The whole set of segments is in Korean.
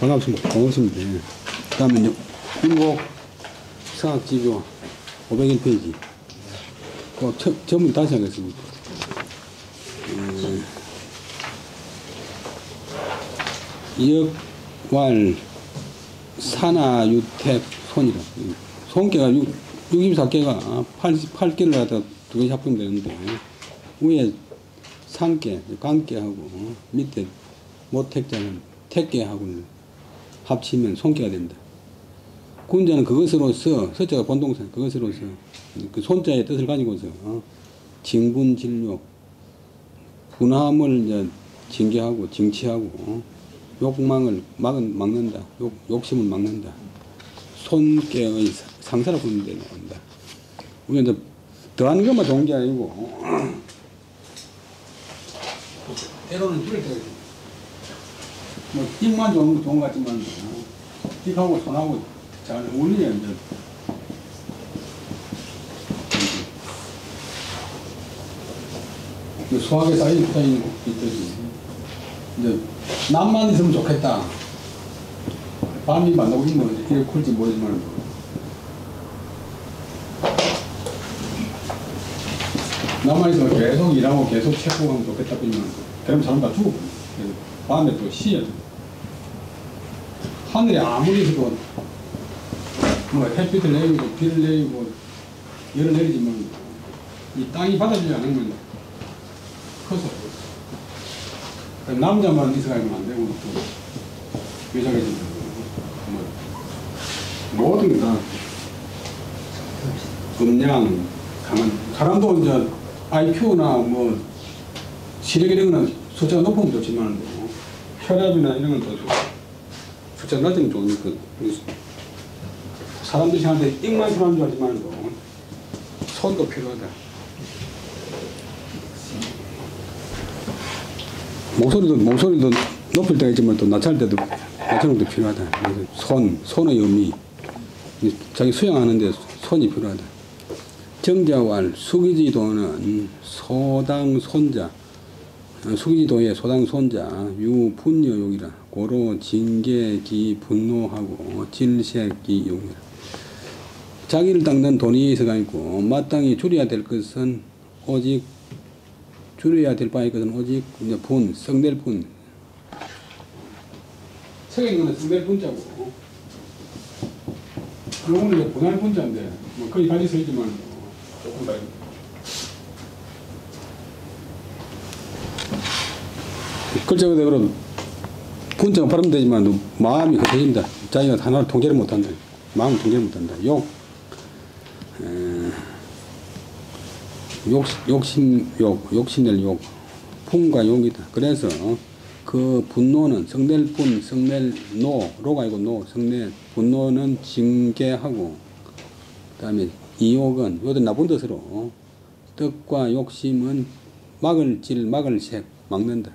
반갑습니다. 그 다음에 인곡 성악지교 501페이지. 전문 다시 하겠습니다. 역왈 산하유택 손이라. 손개가 64개가 88개를 갖다 2개 합병되는데, 위에 상개, 강개하고 밑에 모택자는 택개하고는 합치면 손개가 된다. 군자는 그것으로서, 서자가 본동사, 그것으로서 그 손자의 뜻을 가지고서 징분진욕, 분함을 이제 징계하고 징치하고 욕망을 막는다. 욕심을 막는다. 손개의 상사라 부르는 데 나온다. 우리가 이제 더하는 것만 좋은 게 아니고 때로는 줄일 때가 있습니다. 뭐 입만 좋은 것 같지만 입하고 손하고 잘 어울리냐 이제. 소화기 쌓인 있듯이 이제 남만 있으면 좋겠다. 밤이 만나고 있는 거지. 이게 쿨지 모르지만 남만 있으면 계속 일하고 계속 체크하면 좋겠다. 그러면 사람 다 죽어버려. 밤에 또 쉬어야 돼. 하늘에 아무리 있어도 뭐 햇빛을 내리고 비를 내리고 열을 내리지만 이 땅이 받아주지 않으면 커서 남자만 있어가지고 안 되고 또 여자가 모든 게 다 음양 강한 사람도 이제 IQ나 뭐 시력 이런 거는 숫자가 높으면 좋지만 혈압이나 이런 건 또 숫자가 낮으면 좋으니까 사람들이 생각하는데 입만 필요한 줄 알지만 손도 필요하다. 목소리도 높일 때가 있지만 또 낮출 때도 낮추는 것도 필요하다. 그래서 손의 의미, 자기 수양하는데 손이 필요하다. 정자왈 수기지도는 소당 손자, 수기지도의 소당 손자 유분여욕이라. 고로 징계기 분노하고 질색기 용이라. 자기를 닦는 돈이서가 있고 마땅히 줄여야 될 것은 오직 줄여야 될 바의 것은 오직 분, 성낼 분. 책에 있는 것은 성낼 분자고, 요거는 분할 분자인데, 뭐 거의 같이 써있지만, 조금 다르고. 글자 그대로 분자가 발음되지만 되지만 마음이 흩어진다. 자기가 하나를 통제를 못한다. 마음을 통제를 못한다. 욕심낼 욕, 분과 욕이다. 그래서 그 분노는 성낼 분, 성낼 노가 아니고 노, 성낼 분노는 징계하고, 그 다음에 이욕은 요도 나쁜 뜻으로 뜻과 욕심은 막을 색, 막는다.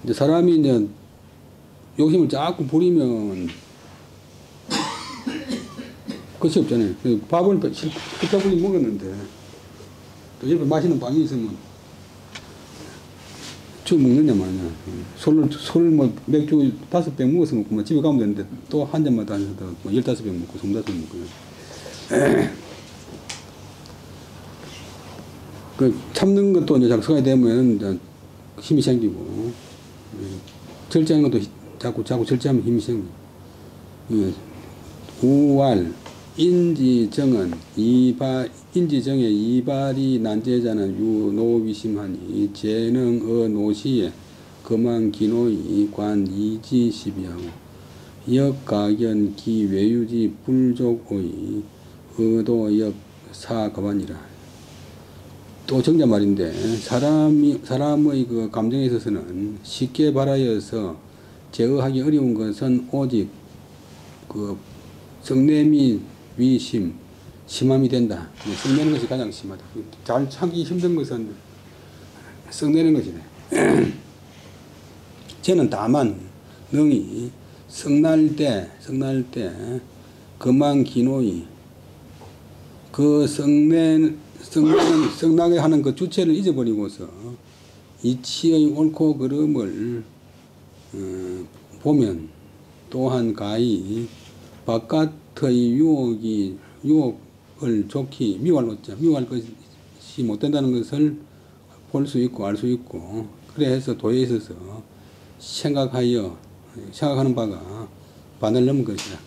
이제 사람이 이제 욕심을 자꾸 부리면 끝이 없잖아요. 밥을 끝까지 먹었는데 또 옆에 마시는 방이 있으면 쭉 먹느냐 말이냐. 술 뭐 맥주 5병 먹었으면 뭐 집에 가면 되는데 또 한 잔마다 뭐 15병 먹고 25병 먹고. 그 참는 것도 이제 작성이 되면 이제 힘이 생기고, 절제하는 것도 자꾸 절제하면 힘이 생기고. 우왈 인지정은 인지정의 이발이 난제자는 유노위심하니 재능의 노시에 금왕 기노이 관 이지시비하고 역가견 기외유지 불족의 의도역 사가반이라. 또 정자 말인데, 사람의 그 감정에 있어서는 쉽게 발하여서 제어하기 어려운 것은 오직 그 성냄이 위심, 심함이 된다. 성내는 것이 가장 심하다. 잘 참기 힘든 것은 성내는 것이네. 저는 다만 능히 성날 때 금왕 기노이 그 성나게 하는 그 주체를 잊어버리고서 이치의 옳고 그름을 보면 또한 가히 바깥의 유혹을 좋게 미워할 것이 못 된다는 것을 볼 수 있고 알 수 있고, 그래서 도에 있어서 생각하는 바가 반을 넘은 것이다.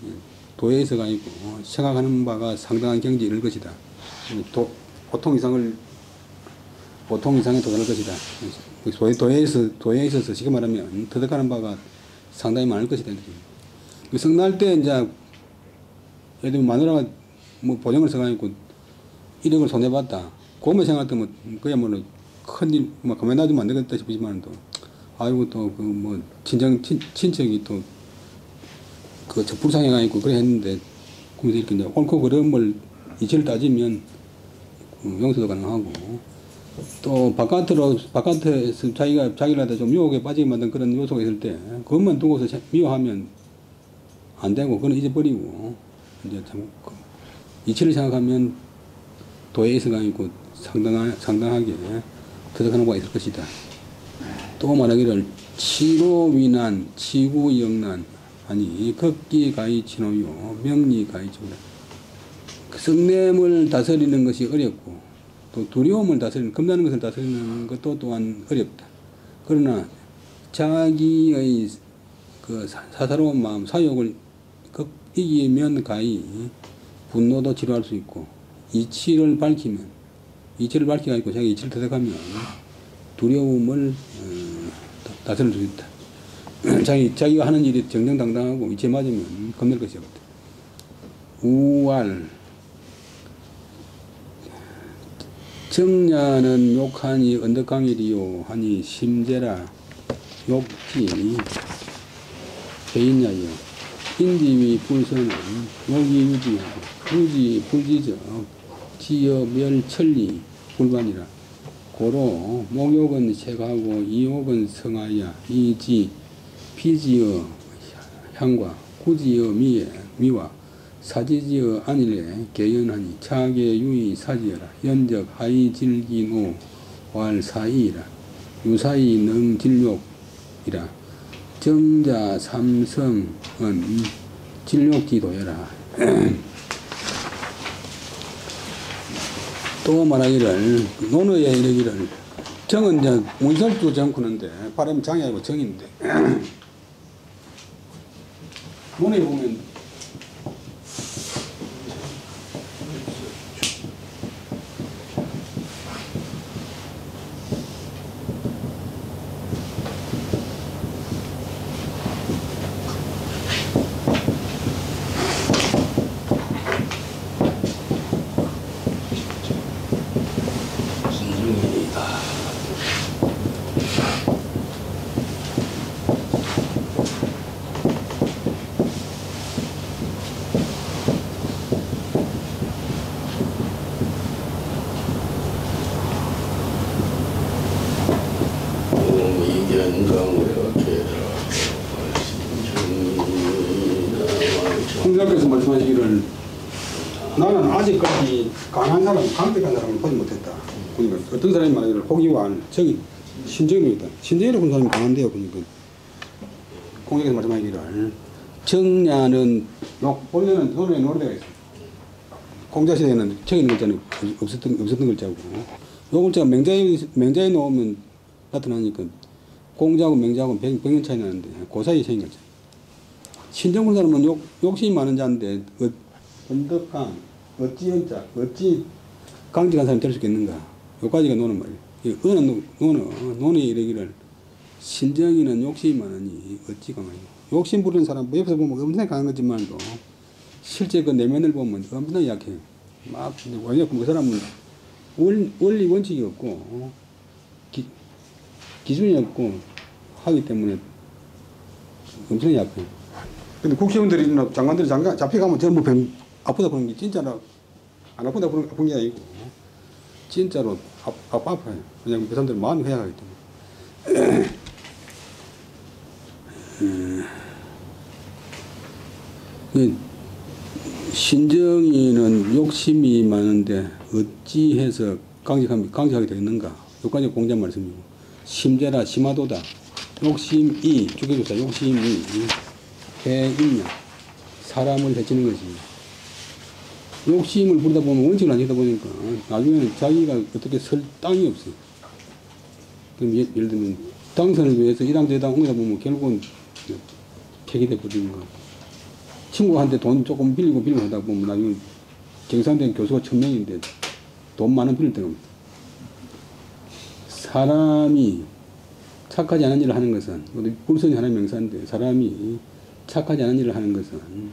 도에 있어가 아니고 생각하는 바가 상당한 경지에 이를 것이다. 보통 이상에 도달할 것이다. 도에 있어서 쉽게 말하면 터득하는 바가 상당히 많을 것이다. 성날 때 이제 예를 들면 마누라가 뭐 보증을 써가지고 1억을 손해봤다. 그것만 생각할 때 뭐 그야말로 큰일, 뭐 가만히 놔두면 안 되겠다 싶지만도, 아이고 또 그 뭐 친척이 또 그 불쌍해가지고 그래 했는데, 그러면서 이렇게 이제 옳고 그름을 이치를 따지면 용서도 가능하고, 또 바깥에서 자기라도 좀 유혹에 빠지게 만든 그런 요소가 있을 때 그것만 두고서 미워하면 안 되고, 그건 잊어버리고 이제 참 이치를 생각하면 도에 있어가 있고 상당하게 터득하는 바가 있을 것이다. 또 말하기를 치로위난 치구영난 아니 극기가히 치노요 명리가히 치노. 성냄을 다스리는 것이 어렵고 또 두려움을 겁나는 것을 다스리는 것도 또한 어렵다. 그러나 자기의 그 사사로운 마음, 사욕을 이기면 가히 분노도 치료할 수 있고, 이치를 밝히고 자기 이치를 터득하면 두려움을 다스릴 수 있다. 자기가 하는 일이 정정당당하고 이치에 맞으면 겁낼 것이 없다. 우알 정야는 욕하니 언덕강이리요 하니 심제라 욕지 개인야여 인디위 불선은 욕이 유지하고 유지 불지적 지여 멸천리 불반이라. 고로 목욕은 색하고 이욕은 성하야 이지 피지어 향과 구지어 미와 사지지어 안일에 개연하니 차계 유의 사지여라. 연적 하이 질기노 왈 사이이라. 유사이 능 진욕이라. 정자 삼성은 진욕지도여라. 또 말하기를 논어에 이르기를 정은 이제 문설주 정구는데 발음이 장이 아니고 정인데 논에 보면 성자께서 말씀하시기를 나는 아직까지 강한 사람, 강력한 사람을 보지 못했다. 그러니까 어떤 사람이 말하기를 호기와 정인, 신정이다. 신정이라고 하는 사람이 강한데요. 그러니까 공자께서 말씀하기를 정야는 본래는 논어에 노래가 있어요. 공자 시대에는 정인 글자는 없었던 글자고, 요 글자가 맹자에 놓으면 나타나니까 공자하고 맹자하고 100년 차이 나는데 그 사이에 생긴 글자. 신정군 사람은 욕심이 많은 자인데 언덕한 어찌 연자 어찌 강직한 사람이 될 수 있겠는가. 여기까지가 노는 말이에요. 논에 이르기를 신정이는 욕심이 많으니 어찌 강하냐. 욕심 부리는 사람 뭐 옆에서 보면 엄청나게 강한 거지만도 실제 그 내면을 보면 엄청나게 약해요. 막 왜냐하면 그 사람은 원리 원칙이 없고 기준이 없고 하기 때문에 엄청나게 약해요. 근데 국회의원들이나 장관들이 잡혀가면 전부 아프다 그러는 게 진짜로 안 아프다 그러는 아픈 게 아니고 진짜로 아파요. 왜냐하면 그 사람들 마음이 회약하기 때문에. 신정이는 욕심이 많은데 어찌해서 강직하게 되겠는가. 여기까지 공자 말씀이고, 심제라 심하도다. 욕심이, 주계조사 욕심이 해인냐, 사람을 해치는 거지. 욕심을 부리다 보면 원칙을 안 지다 보니까 나중에는 자기가 어떻게 설 땅이 없어요. 그럼 예를 들면 당선을 위해서 이 당 저 당 옮기다 보면 결국은 폐기돼 버리는 거. 친구한테 돈 조금 빌리고 하다 보면 나중에 경상대 교수가 1000명인데 돈 많은 빌릴 데가 없어요. 사람이 착하지 않은 일을 하는 것은, 불선이 하나의 명사인데, 사람이 착하지 않은 일을 하는 것은,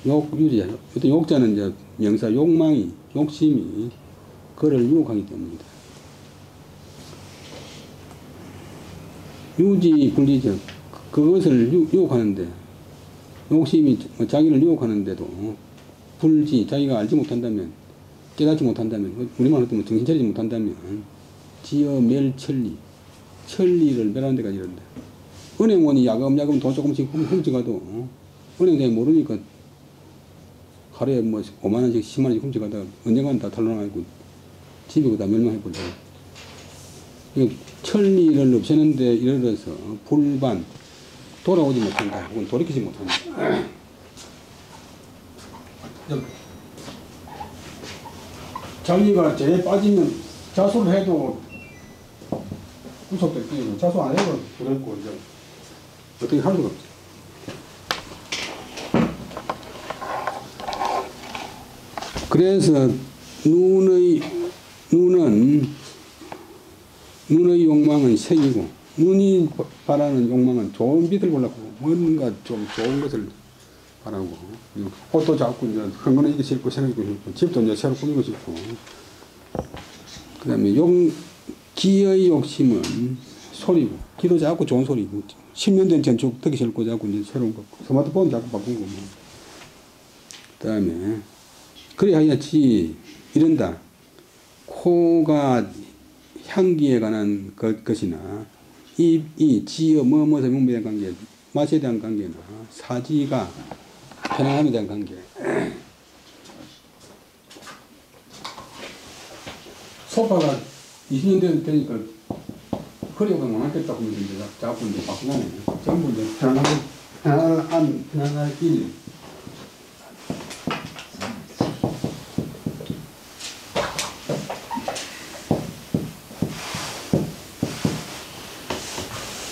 유지자. 어떤 욕자는 이제 명사, 욕망이, 욕심이, 그를 유혹하기 때문이다. 유지, 불리적. 그것을 유혹하는데, 욕심이 자기를 유혹하는데도, 불지, 자기가 알지 못한다면, 깨닫지 못한다면, 우리말로 하면 정신 차리지 못한다면, 지어 멸천리, 천리를 멸하는 데까지 이른다. 은행원이 야금야금 돈 조금씩 훔쳐가도 은행장이 모르니까 하루에 뭐 5만원씩 10만원씩 훔쳐가다가 언젠가는 다 탈로나가고 집이 다 멸망해버려. 천리를 없애는데 이르러서 불반, 돌아오지 못한다. 혹은 돌이키지 못한다. 자기가 죄에 빠지면 자수를 해도 구속됐지. 자수 안 해도 그랬고, 이제 어떻게 할 수가 없지. 그래서 눈의 욕망은 색이고, 눈이 바라는 욕망은 좋은 빛을 보려고 뭔가 좀 좋은 것을 바라고, 옷도 자꾸 이제 흥건히 이게 싫고 새로 입고 싶고, 집도 이제 새로 꾸미고 싶고, 그 다음에 기의 욕심은 소리고, 기도 자꾸 좋은 소리고, 10년 된 전축 듣기 싫고 자꾸 이제 새로운 거, 스마트폰 자꾸 바꾸고, 그 다음에, 그래 하여치, 이른다. 코가 향기에 관한 것이나, 입이 지어 뭐뭐에 문제에 대한 관계, 맛에 대한 관계나, 사지가 편안함에 대한 관계. 소파가 20년 되니까 허리가 못 맞겠다고 하면서 이제 자꾸 이제 바꾸네. 전부 이제 편안한 길.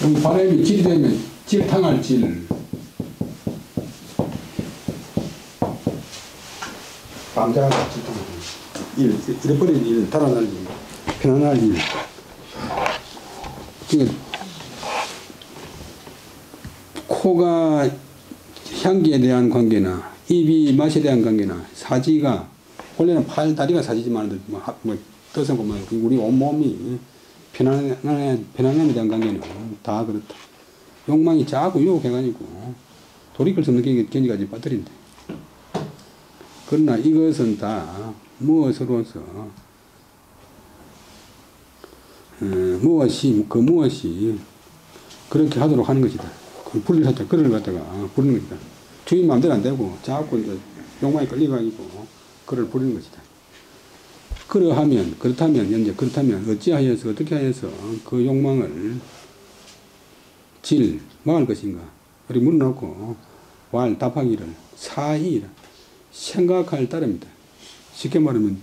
여기 바람이 질이 되면 질탕할 질. 방자가 질탕할 일. 잃어버린 일, 달아날 일, 편안할 일. 그러니까 코가 향기에 대한 관계나 입이 맛에 대한 관계나 사지가 원래는 팔, 다리가 사지지만 떠서 보면 우리 온몸이 편안함에 대한 관계는 다 그렇다. 욕망이 자꾸 유혹해가지고 돌이킬 수 없는 경지까지 빠뜨린다. 그러나 이것은 다 무엇으로서 무엇이 그렇게 하도록 하는 것이다. 불을 살짝 그를 갖다가 부르는 것이다. 주인 마음대로 안 되고 자꾸 이제 욕망에 끌려가지고 그를 부르는 것이다. 그렇다면 어찌하여서 어떻게 하여서 그 욕망을 막을 것인가? 우리 물어놓고 답하기를 사이라 생각할 따름이다. 쉽게 말하면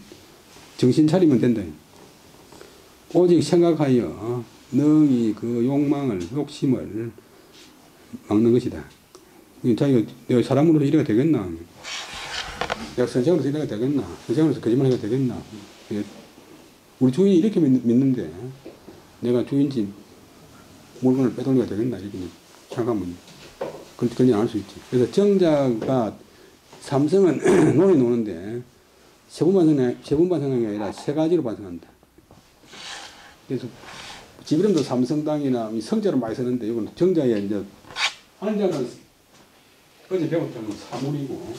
정신 차리면 된다. 오직 생각하여 능히 그 욕심을 막는 것이다. 내가 사람으로서 이래가 되겠나? 내가 선생으로서 이래가 되겠나? 선생으로서 거짓말 해가 되겠나? 우리 주인이 이렇게 믿는데 내가 주인지 물건을 빼돌리가 되겠나? 이렇게 생각하면 그건 안 할 수 있지. 그래서 정자가 삼성은 노는데 세분 반성이 아니라 세 가지로 반성한다. 그래서 집 이름도 삼성당이나 성자를 많이 쓰는데 이건 정자에 이제 한자는 어제 배웠던 사물이고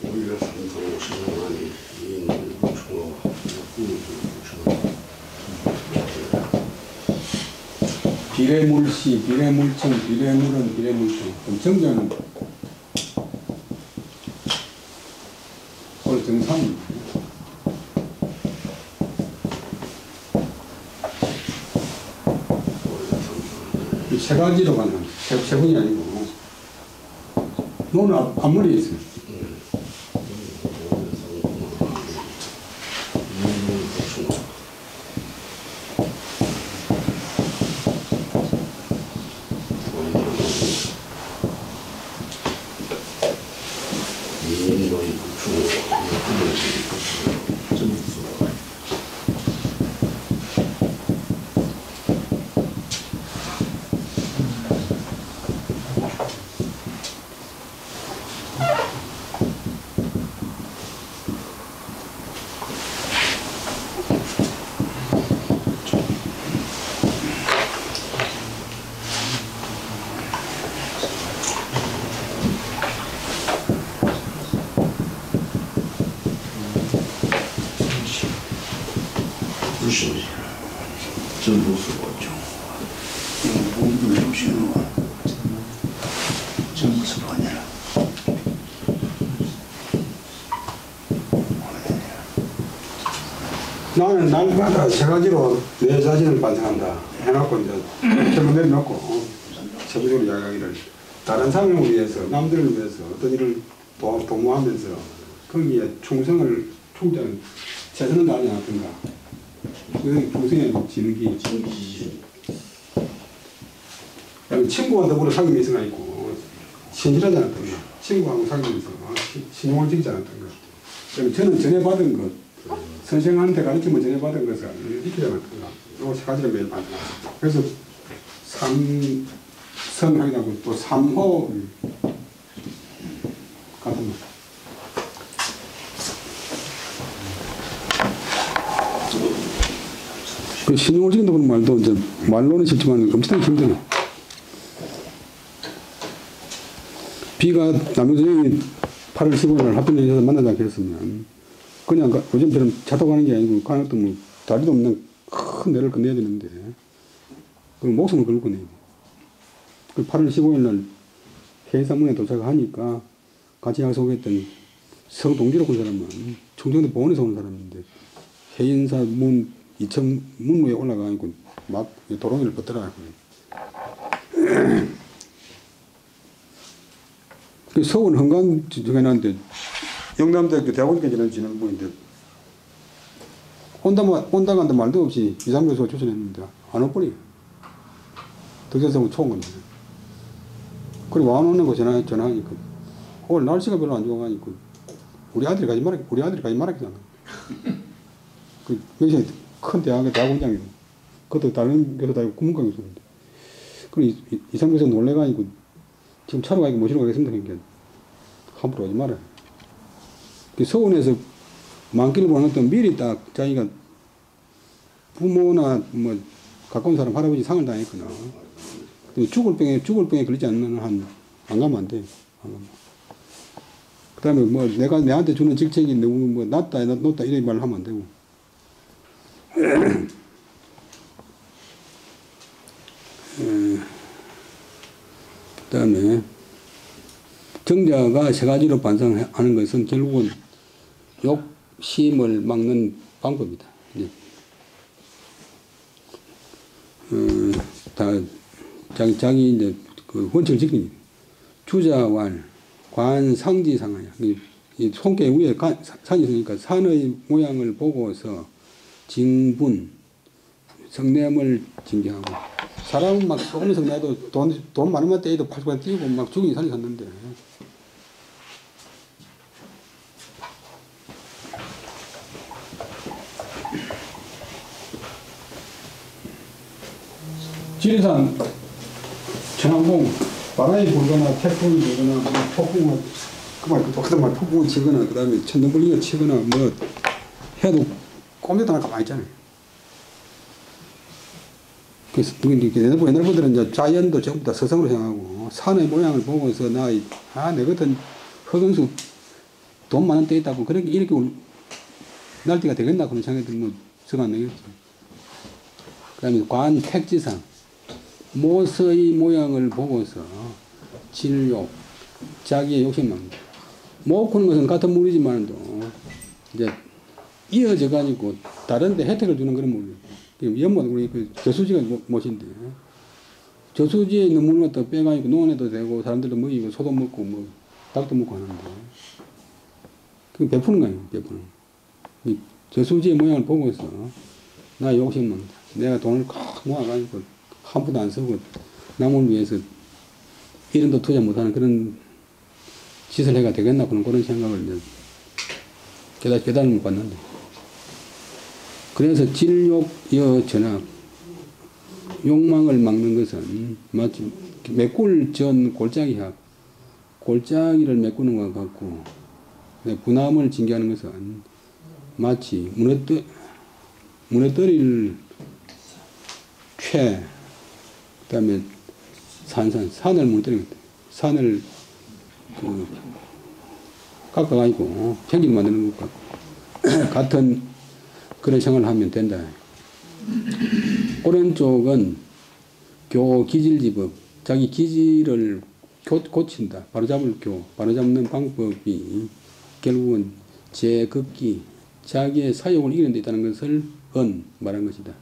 우리가 삼성 신앙하니 이인을 충어 비례물시, 비례물청, 비례물은 비례물청. 그럼 정자는 원래 정상입니다. 세 가지로 가는 세 분이 아니고 노는 앞머리에 있어요. 불신이 전부수고죠. 용봉을 보시는 건 전부수가 아니라 나는 날마다 세 가지로 내 자신을 반성한다 해놓고 이제 결론 내려놓고 세부적으로 이야기하기를 다른 사람을 위해서 남들을 위해서 어떤 일을 도모하면서 거기에 충성을 최선을 다하지 않았던가. 그게 평생의 지능기. 친구와 더불어 사귐이 있으나 있고 신실하지 않았던가. 친구하고 사귀면서 신용을 지키지 않았던가. 그럼 저는 전해받은 것, 선생한테 가르침을 전해받은 것을 지키지 않았던가. 이 세 가지를 매일 반성합니다. 그래서 삼성하고 또 삼호 같은 거. 그 신용을 지킨다는 말도 이제 말로는 쉽지만 엄청나게 힘드네. 비가 남유선생이 8월 15일 합동연에서 만나지 않겠으면 그냥 요즘처럼 차 타고 가는 게 아니고 가는 것도 뭐 다리도 없는 큰 데를 건너야 되는데 그럼 목숨을 걸고 건너야 돼. 그 8월 15일 날 해사문에 도착하니까 같이 약속했던 서동지로 온 사람은 충청도 보원에서 온 사람인데 해인사 문 2층 문 위에 올라가고 막 도롱이를 뻗더라고요. 그 서울 흥강 중에 나는데 영남대학교 대학원까지는 지난 분인데 온다 간다 말도 없이 2, 3교수가 추천했는데 안 와버려. 덕재성은 초온 건데. 그리고 안 오는 거 전화하니까 오늘 날씨가 별로 안 좋아가니까 우리 아들이 가지 말았잖아. 그 여기서 큰 대학의 대학원장이고 그것도 다른 교수 다니고 국문과 교수인데 그리고 2, 3교수 놀래가지고 지금 차로 가니까 모시러 가겠습니다. 그러니까 함부로 오지 마라. 서울에서 만길을 보는 것도 미리 딱 자기가 부모나 뭐 가까운 사람 할아버지 상을 당했거나 죽을 병에 걸리지 않는 한 안 가면 안 돼. 그 다음에 뭐 내가 내한테 주는 직책이 너무 뭐 낮다 높다 이런 말을 하면 안 되고. 그 다음에 정자가 세 가지로 반성하는 것은 결국은 욕심을 막는 방법이다. 다 자기 이제 그 원칙을 지키니 주자왈 관상지상하냐. 이 손께 위에 산이 있으니까 산의 모양을 보고서 징분 성냄을 징계하고 사람은 막 조금 성내도 돈 많으면 떼도 팔수가 뛰고 막 죽이니 살이 샀는데 지리산 천왕봉 바람이 불거나 태풍이 불거나 폭풍을 그만 폭풍을 치거나 그 다음에 천둥번개가 치거나 뭐 해도 꼼짝도 안 하고 가만히 있잖아요. 그래서 옛날 분들은 이제 자연도 전부 다 서성으로 생각하고 산의 모양을 보고서 내 같은 허경수 돈 많은 데 있다고 그렇게 이렇게 날뛰가 되겠나 그런 생각이 뭐 정 안 나겠죠. 그 다음에 관택지상 모서의 모양을 보고서 진욕, 자기의 욕심만. 못 크는 것은 같은 물이지만도 이제 이어져 가지고 다른 데 혜택을 주는 그런 물이에요. 연못 우리 그 교수지가 못인데 저수지에 있는 물을 갖다 빼가지고 농원에도 되고 사람들도 먹이고 소도 먹고 뭐 닭도 먹고 하는데 그 베푸는 거예요. 베푸는 이 저수지의 모양을 보고서 나 욕심 많다. 내가 돈을 콱 모아가지고 한 푼도 안 쓰고 남을 위해서 이런도 투자 못하는 그런 짓을 해가 되겠나 그런 생각을 이제 깨달음을 받는데 그래서 질욕여 전압 욕망을 막는 것은 마치 메꿀 전 골짜기학 골짜기를 메꾸는 것과 같고 분함을 징계하는 것은 마치 무너뜨릴 그 다음에 산을 무너뜨리는 것 산을 깎아가지고 평지를 만드는 것 같고 같은 그런 생활을 하면 된다. 오른쪽은 기질지법 자기 기질을 고친다. 바로잡는 방법이 결국은 제극기 자기의 사욕을 이기는 데 있다는 것을 말한 것이다.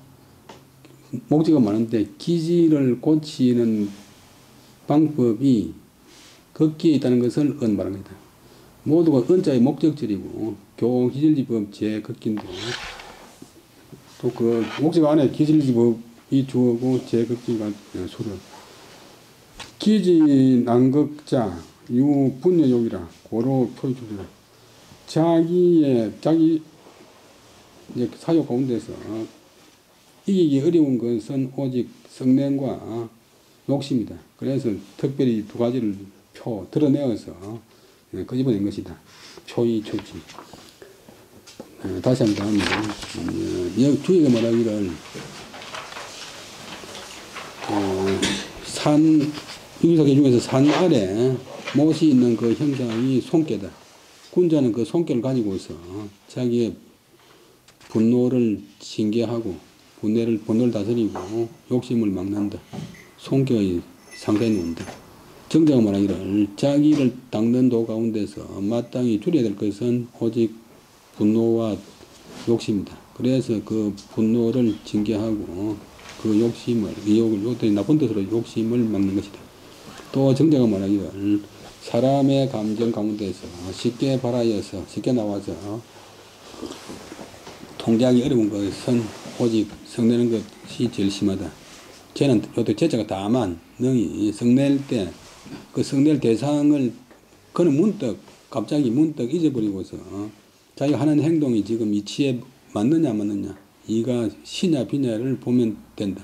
목적은 많은데 기질을 고치는 방법이 극기에 있다는 것을 말한 것이다. 모두가 은자의 목적절이고 기질지법 제극기인데 또 그 목적 안에 기질지법이 주어고 제극기가 소를 기지 난극자 유분여욕이라 고로 표현주라 자기 이제 사욕 가운데서 이기기 어려운 것은 오직 성냄과 욕심이다. 그래서 특별히 두 가지를 드러내어서 끄집어낸 것이다. 표의 초지. 다시 한번 하면 주의가 말하기를 유기사계 중에서 산 아래 못이 있는 그 형상이 손깨다. 군자는 그 손깨를 가지고서 자기의 분노를 징계하고 분노를 다스리고 욕심을 막는다. 손깨의 상태에 놓는다. 정자가 말하기를 자기를 닦는 도 가운데서 마땅히 줄여야 될 것은 오직 분노와 욕심이다. 그래서 그 분노를 징계하고 그 욕심을, 이것들이 나쁜 뜻으로 욕심을 막는 것이다. 또 정자가 말하기를 사람의 감정 가운데서 쉽게 발하여서 쉽게 나와서 통제하기 어려운 것은 오직 성내는 것이 제일 심하다. 쟤는 요때 제자가 다만 능히 성낼 때 그 성낼 대상을 그는 갑자기 문득 잊어버리고서 자기가 하는 행동이 지금 이치에 맞느냐 안 맞느냐 이가 시냐 비냐를 보면 된다.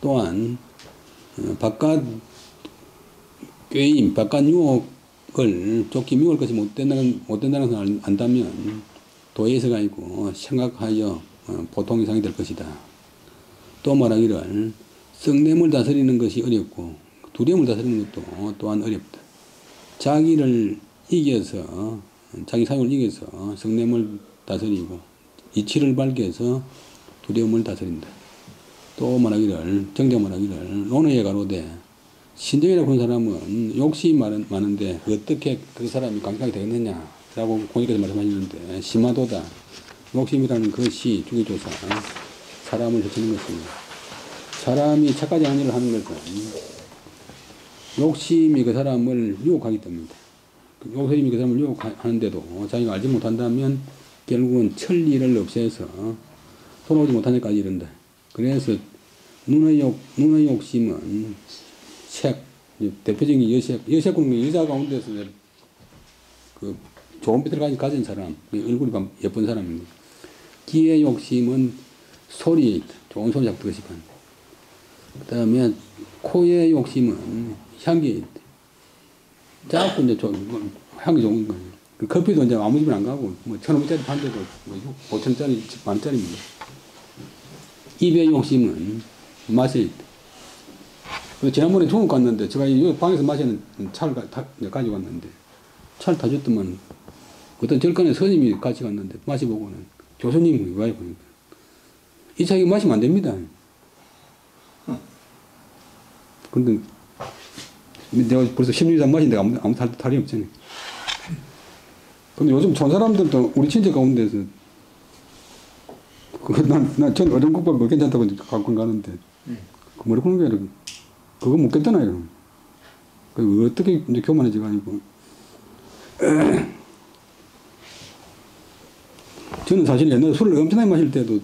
또한 바깥 꾀임, 바깥 유혹을 쫓기 미울 것이 못 된다는 것을 안다면 도에서가 아니고 생각하여 보통 이상이 될 것이다. 또 말하기를 성냄을 다스리는 것이 어렵고 두려움을 다스리는 것도 또한 어렵다. 자기를 이겨서 자기 사용을 이겨서 성냄을 다스리고 이치를 밝혀서 두려움을 다스린다. 또 말하기를 정정 말하기를 논어에 가로되 신정이라고 하는 사람은 욕심이 많은데 어떻게 그 사람이 강력하게 되겠느냐라고 공익에서 말씀하시는데 심화도다. 욕심이라는 것이 주기조사 사람을 해치는 것입니다. 사람이 착하지 않은 일을 하는 것은 욕심이 그 사람을 유혹하기 때문이다. 욕심이 그 사람을 유혹하는데도 자기가 알지 못한다면 결국은 천리를 없애서 돌아오지 못한 데까지 이른다. 그래서 눈의 욕심은 색, 대표적인 여색 여자 가운데서 그 좋은 빛을 가진 사람, 얼굴이 예쁜 사람입니다. 귀의 욕심은 소리, 좋은 소리 잡는 것이 반. 그 다음에 코의 욕심은 향기, 자꾸 이제 향기 좋은 거예요. 그 커피도 이제 아무 집에 안 가고, 1,500짜리 반대도 5,000짜리, 만짜리입니다. 입의 욕심은 맛이 있다. 지난번에 중국 갔는데, 제가 이 방에서 마시는 차를 가지고 갔는데, 차를 타줬더만, 어떤 절간에 스님이 같이 갔는데, 마시보고는, 교수님이 왜 보니까, 이 차 이거 마시면 안 됩니다. 근데, 내가 벌써 10년 이상 마신데 아무 탈이 없잖아요. 근데 요즘 전 사람들도 우리 친척 가운데서 전 어른국밥 뭐 괜찮다고 갖고 가는데 그 머리 푸는 게 아니라 그거 묻겠잖아요. 그 어떻게 이제 교만해지가 아니고. 저는 사실 옛날에 술을 엄청나게 마실 때도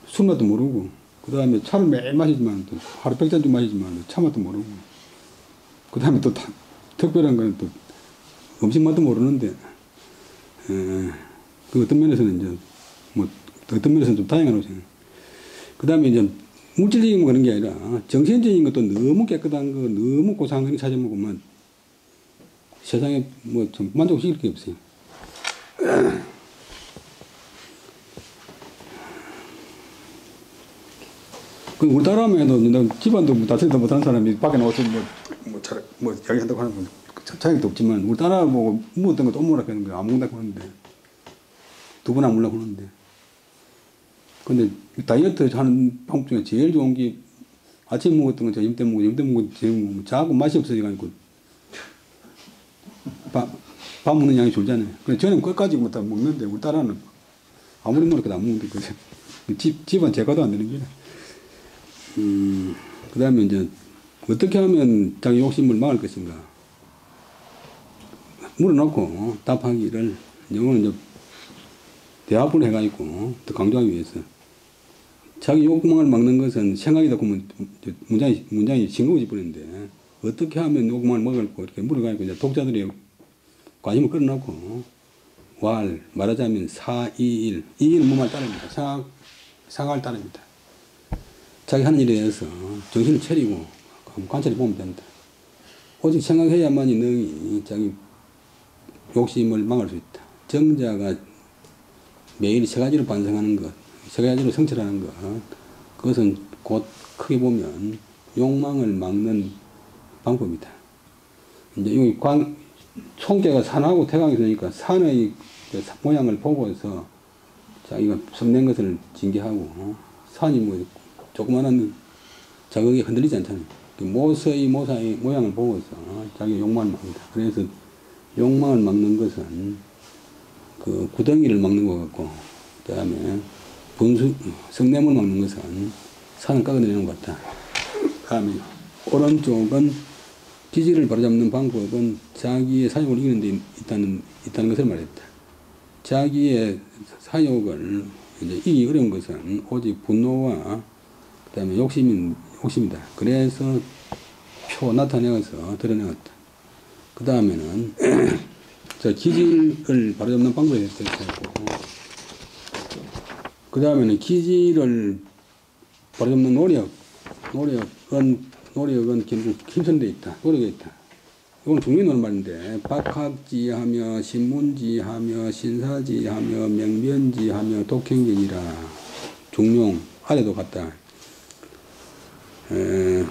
술 맛도 모르고, 그 다음에 차를 매일 마시지만, 또 하루 100잔 좀 마시지만, 차 맛도 모르고, 그 다음에 또 특별한 거는 또 음식 맛도 모르는데, 그 어떤 면에서는 이제, 뭐, 어떤 면에서는 좀 다양하다고 생각해요. 그 다음에 이제 물질적인 거 그런 게 아니라, 정신적인 것도 너무 깨끗한 거, 너무 고상한 거 찾아 먹으면 세상에 뭐 좀 만족시킬 게 없어요. 그 우리나라 하면은 집안도 다스리다 못하는 사람이 밖에 나와서 뭐 이야기한다고 하는 건 자격도 없지만 우리나라 보고 먹었던 것도 엄마라 하는 거야. 안 먹는다고 하는데 두 번 안 먹으려고 하는데 근데 다이어트 하는 방법 중에 제일 좋은 게 아침에 먹었던 거 점심 때 먹고 점심 때 먹고 저녁 먹고 자꾸 맛이 없어지니까 밥 먹는 양이 줄잖아요. 근데 저는 끝까지 뭐 다 먹는데 우리나라는 아무리 먹어도 안 먹는데 집안 제과도 안 되는 게. 그 다음에 이제 어떻게 하면 자기 욕심을 막을 것인가 물어놓고 답하기를 이거는 이제 대화를 해가지고 더 강조하기 위해서 자기 욕망을 막는 것은 생각이다 보면 문장이 싱거워질 뻔했는데 어떻게 하면 욕망을 막을까 이렇게 물어가지고 이제 독자들이 관심을 끌어놓고 말하자면 4-2-1 2-1은 뭐만 따릅니다. 생각을 따릅니다. 자기 하는 일에 대해서 정신을 차리고 관찰해 보면 된다. 오직 생각해야만이 능히 자기 욕심을 막을 수 있다. 정자가 매일 세 가지로 반성하는 것, 세 가지로 성찰하는 것, 그것은 곧 크게 보면 욕망을 막는 방법이다. 이제 여기 총계가 산하고 태강이 있으니까 산의 모양을 보고서 자기가 성낸 것을 징계하고 산이 뭐 조그마한 자극이 흔들리지 않잖아요. 모서의 모양을 보고서 자기 욕망을 막는다. 그래서 욕망을 막는 것은 그 구덩이를 막는 것 같고, 그 다음에 성냄을 막는 것은 산을 깎아내리는 것 같다. 그 다음에 오른쪽은 기질을 바로잡는 방법은 자기의 사욕을 이기는 데 있다는 것을 말했다. 자기의 사욕을 이제 이기기 어려운 것은 오직 분노와 그 다음에 욕심이다. 그래서 나타내어서 드러내었다. 그 다음에는 기질을 바로잡는 방법에 대해서 했고, 그 다음에는 기질을 바로잡는 노력은 결국 힘쓰는 데 있다. 노력에 있다. 이건 중요한 말인데 박학지하며 신문지하며 신사지하며 명변지하며 독행지니라. 중용 아래도 같다. 그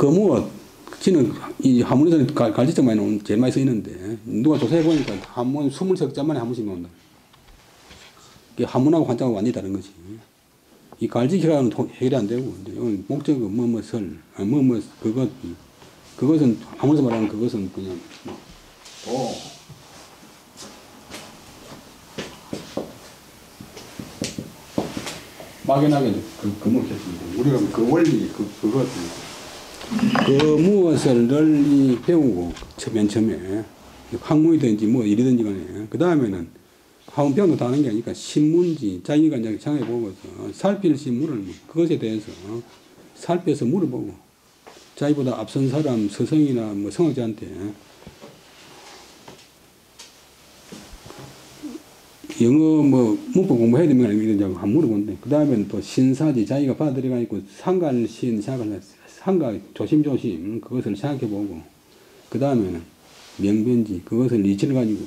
무엇 지는 이 한문에서는 갈지적 많이 나오는 제일 많이 쓰이는데 누가 조사해 보니까 한문 23자 만에 한 번씩 나온다. 한문하고 한자하고 완전히 다른 것이. 이 갈지기라는 해결이 안 되고 이제 목적은 뭐뭐설 그것은 한문에서 말하는 그것은 그냥 막연하게 그 무엇했습니다. 우리가 그 원리 그것 그 무엇을 널리 배우고 맨 처음에 학문이든지 뭐 일이든지 간에 그 다음에는 학문 배우는 다 하는 게 아니니까 신문지 자기가 이제 장애 보고서 살필 신문을 그것에 대해서 살펴서 물어보고 자기보다 앞선 사람 서성이나 뭐 성학자한테 영어 뭐 문법 공부해야 되면 이런지 한번 물어본대. 그 다음에는 또 신사지 자기가 받아들여가지고 상갈신 상가 조심조심 그것을 생각해보고 그 다음에는 명변지 그것을 이치를 가지고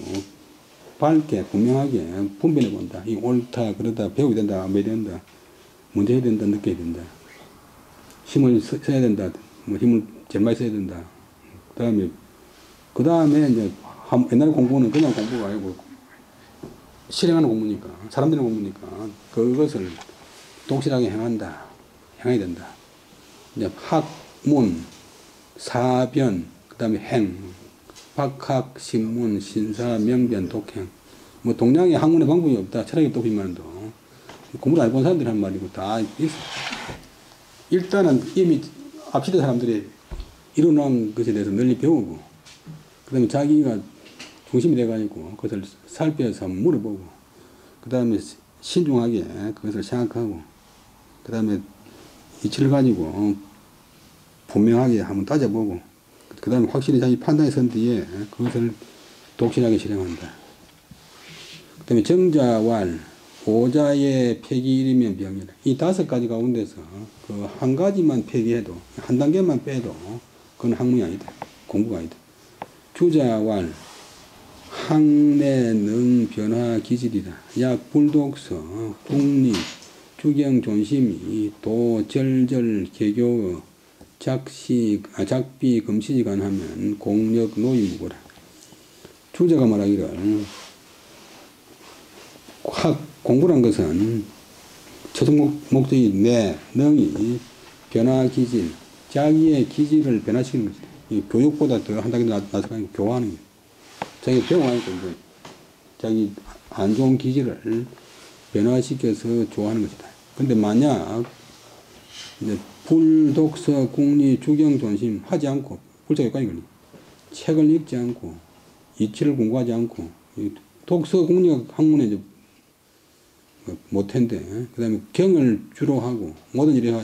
밝게 분명하게 분별해본다. 이 옳다 그러다 배우게 된다 안 배워야 된다 먼저 해야 된다 느껴야 된다 힘을 써야 된다 뭐 힘을 제일 많이 써야 된다. 그 다음에 이제 옛날 공부는 그냥 공부가 아니고 실행하는 공부니까 사람들의 공부니까 그것을 동실하게 행해야 된다. 이제 학문, 사변, 그 다음에 행, 박학, 신문, 신사, 명변, 독행. 뭐 동양의 학문의 방법이 없다. 철학의 도피만도 공부를 안 해본 사람들이 한 말이고 다 있어. 일단은 이미 앞시대 사람들이 이뤄놓은 것에 대해서 널리 배우고, 그 다음에 자기가 중심이 돼가지고 그것을 살펴서 한번 물어보고, 그 다음에 신중하게 그것을 생각하고, 그 다음에 이치를 가지고 분명하게 한번 따져보고, 그 다음에 확실히 자기 판단이 선 뒤에 그것을 독실하게 실행한다. 그 다음에 정자왈, 오자의 폐기이면 병이다. 이 5가지 가운데서 그 한 가지만 폐기해도, 한 단계만 빼도 그건 학문이 아니다. 공부가 아니다. 주자왈, 항내 능 변화 기질이다. 약 불독서, 국리, 주경 존심이 도 절절 개교 작비 금시지간하면 공력 노임무고라. 주자가 말하기를 공부란 것은 최종 목적이 내 능이 변화 기질, 자기의 기질을 변화시키는 것이다. 이 교육보다 더 한 단계 나서가 교화하는 거예요. 자기가 배워가니까 이제 자기 안 좋은 기질을 변화시켜서 좋아하는 것이다. 근데 만약 이제 불독서, 국리, 주경, 존심 하지 않고, 불자가 여기까지 걸려. 책을 읽지 않고, 이치를 공부하지 않고, 독서, 국리가 학문에 이제 못한데, 그 다음에 경을 주로 하고, 모든 일에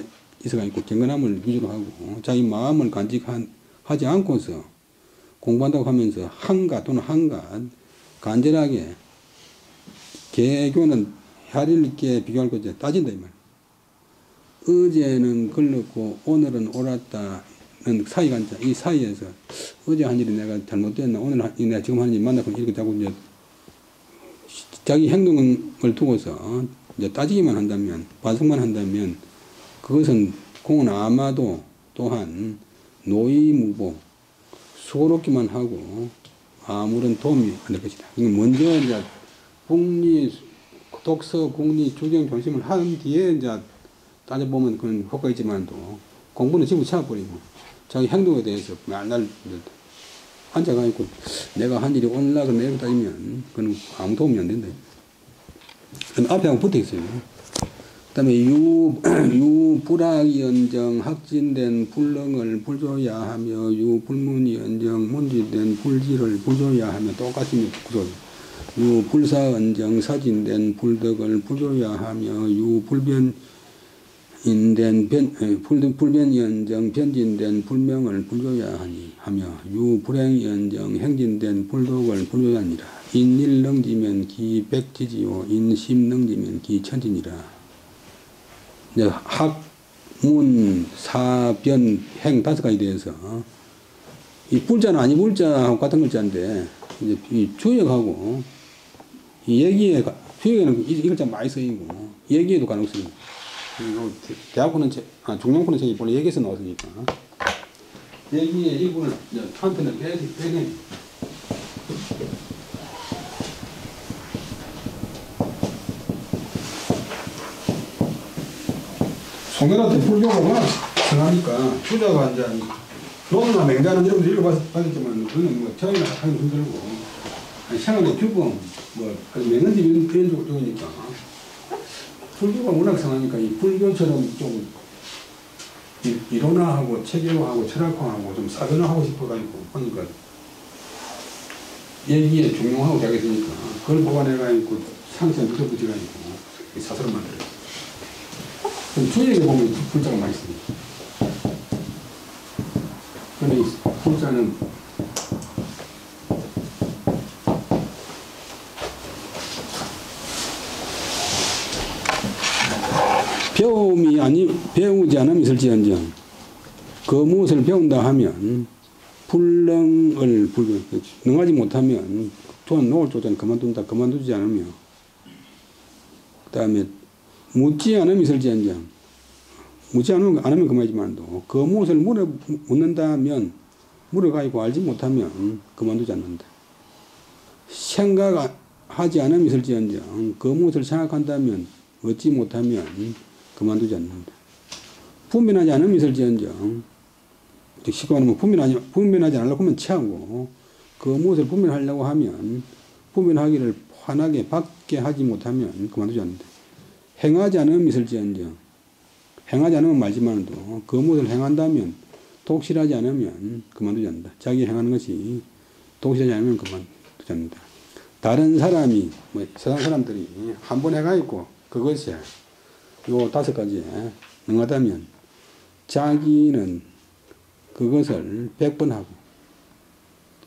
있어가 있고, 경건함을 위주로 하고, 자기 마음을 간직하지 않고서 공부한다고 하면서 한가 또는 한가, 간절하게, 개교는 혈일 있게 비교할 거지, 따진다, 이 말. 어제는 걸렸고, 오늘은 옳았다는 사이간자, 이 사이에서, 어제 한 일이 내가 잘못됐나, 오늘 내가 지금 하는 일 만나고 이렇게 자꾸 이제, 자기 행동을 두고서 이제 따지기만 한다면, 반성만 한다면, 그것은 공은 아마도 또한 노이무보, 수고롭기만 하고 아무런 도움이 안 될 것이다. 먼저 이제 국리, 독서, 국리, 주경, 존심을 한 뒤에 이제 따져보면 그건 효과가 있지만도 공부는 지금 채워버리고 자기 행동에 대해서 맨날 앉아가지고 내가 한 일이 오늘날 내일 따지면 그건 아무 도움이 안 된다. 그럼 앞에 하고 붙어 있어요. 그 다음에 유불학연정 확진된 불능을 불조야 하며 유불문연정 문지된 불지를 불조야 하며 똑같은 구조. 유불사언정 사진된 불덕을 불조야 하며 불변연정 변진된 불명을 불조야 하며 유불행연정 행진된 불독을 불조야 하니라. 인일 능지면 기 백지지요 인심 능지면 기 천진이라. 이제 학문, 사변, 행 5가지 대해서 이 불자는 아니 불자하고 같은 글자인데 이제 이 주역하고 이 얘기에 주역에는 이 글자 많이 쓰이고 얘기에도 간혹 쓰이고 그리고 대학교는 중량권은 책이 본래 얘기에서 나왔으니까 얘기에 이 부분을 한 편을 빼내. 송년한테 불교가 워낙 성하니까 주자가 이제 논어나 맹자는 여러분들 읽어봤겠지만 그거는 뭐 저희가 하기 힘들고 생활의 규범 뭐 맹언지 이런 쪽이니까 불교가 워낙 성하니까 이 불교처럼 좀 이론화하고 체계화하고 철학화하고 좀 사변화하고 싶어가지고 하니까 얘기에 중용하고 자겠으니까 그걸 보관해가지고 상세한 붙여가지고 사설을 만들어요. 주역에 보면 불자가 많이 씁니다. 근데 이 불자는 배우지 않으면 있을지언정 그 무엇을 배운다 하면 능하지 못하면 또한 놓을 조전 그만두지 않으며 그 다음에 묻지 않으면 있을지언정 묻지 않으면 그만이지만도 그 무엇을 묻는다면 물어가지고 알지 못하면 그만두지 않는다. 생각하지 않으면 있을지언정 그 무엇을 생각한다면 얻지 못하면 그만두지 않는다. 분별하지 않으면 있을지언정 쉽게 말하면 분별하지 않으려고 하면 체하고 그 무엇을 분별하려고 하면 분별하기를 환하게 받게 하지 못하면 그만두지 않는다. 행하지 않으면 있을지언정 행하지 않으면 말지만도 그 무엇을 행한다면 독실하지 않으면 그만두지 않는다. 자기 행하는 것이 독실하지 않으면 그만두지 않는다. 다른 사람이 뭐 세상 사람들이 한 번 해가지고 그것에 요 5가지에 능하다면 자기는 그것을 100번 하고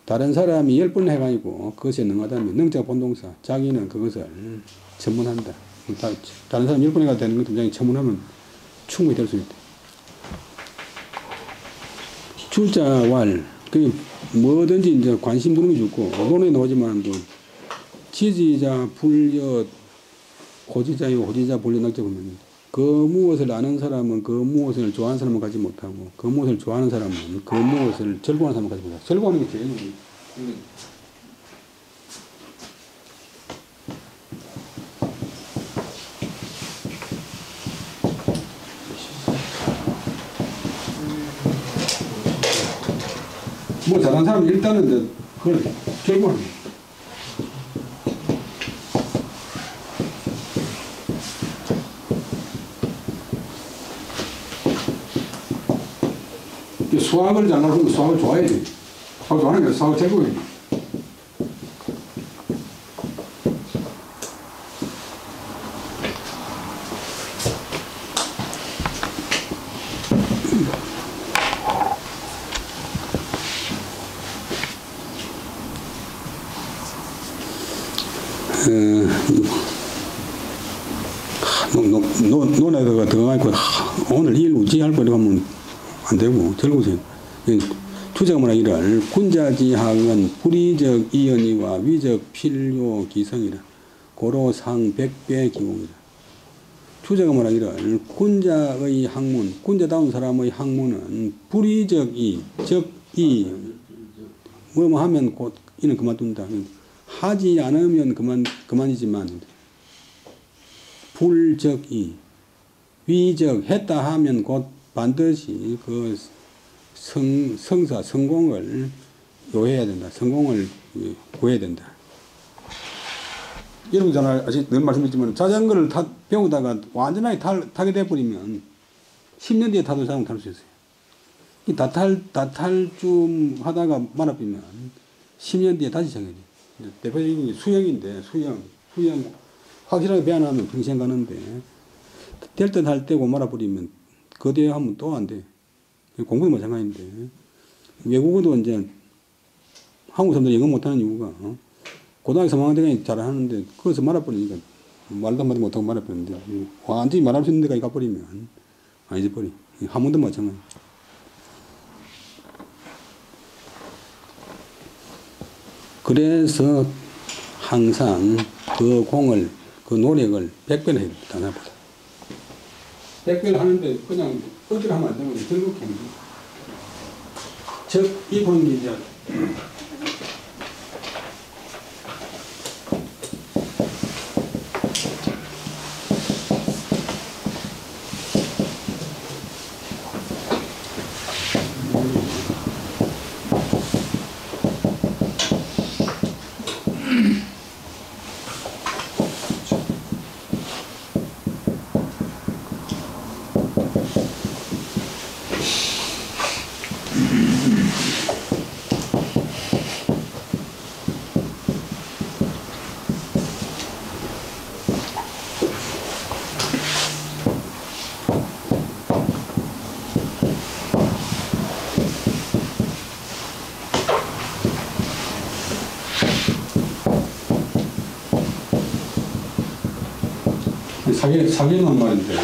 다른 사람이 10번 해가지고 그것에 능하다면 능자가 본동사 자기는 그것을 전문한다. 다른 사람 10번 해가 되는 것도 자기 전문하면 충분히 될 수 있다. 출자왈 그 뭐든지 이제 관심 두는 게 좋고 논에 나오지만 뭐 지지자 불여 고지자요 호지자 불여 낙자 보면 그 무엇을 아는 사람은 그 무엇을 좋아하는 사람은 가지 못하고 그 무엇을 좋아하는 사람은 그 무엇을 즐거워하는 사람은 가지 못하고 즐거워하는 게 제일 중요해요. 뭐 잘하는 사람은 일단은 이제 그걸 즐거워하는 거예요. 수학을 잘 나가면 수학을 좋아해야지. 수학 좋아하는 게 수학을 즐거워해. 논에다가 들어가니까 오늘 일 우지할 거리 가면 안 되고 즐거우세요. 투자가 뭐라 이럴 군자지학은 불의적 이연이와 위적 필요 기성이라 고로상 백배 기공이라. 투자가 뭐라 이럴 군자의 학문 군자다운 사람의 학문은 불의적 이 즉 이 뭐 하면 곧 이는 그만둔다. 하지 않으면 그만이지만 불적 이 위적 했다 하면 곧 반드시 그 성사, 성공을 요해야 된다. 성공을 구해야 된다. 여러분 잘 아시, 늘 말씀드렸지만 자전거를 배우다가 완전하게 타게 돼버리면 10년 뒤에 타도 자전거 탈 수 있어요. 이 다탈 하다가 말아버리면 10년 뒤에 다시 시작해야 돼요. 대표적인 게 수영인데 수영 확실하게 배워나면 평생 가는데 될 듯 할 때고 말아버리면 그 뒤에 하면 또 안 돼. 공부도 마찬가지인데 외국어도 이제 한국 사람들이 영어 못하는 이유가 고등학교 3학년 때까지 잘하는데 거기서 말아버리니까 말도 한마디 못하고 말아버리는데 완전히 말할 수 있는 데까지 가버리면 안 잊어버리. 한문도 마찬가지. 그래서 항상 그 공을 그 노력을 100배나 해야 됩니다. 단합보다 100배를 하는데 그냥 억지로 하면 안 되고 즐겁게 하는 거예요. 즉, 이 공이 이제 사기는 말인데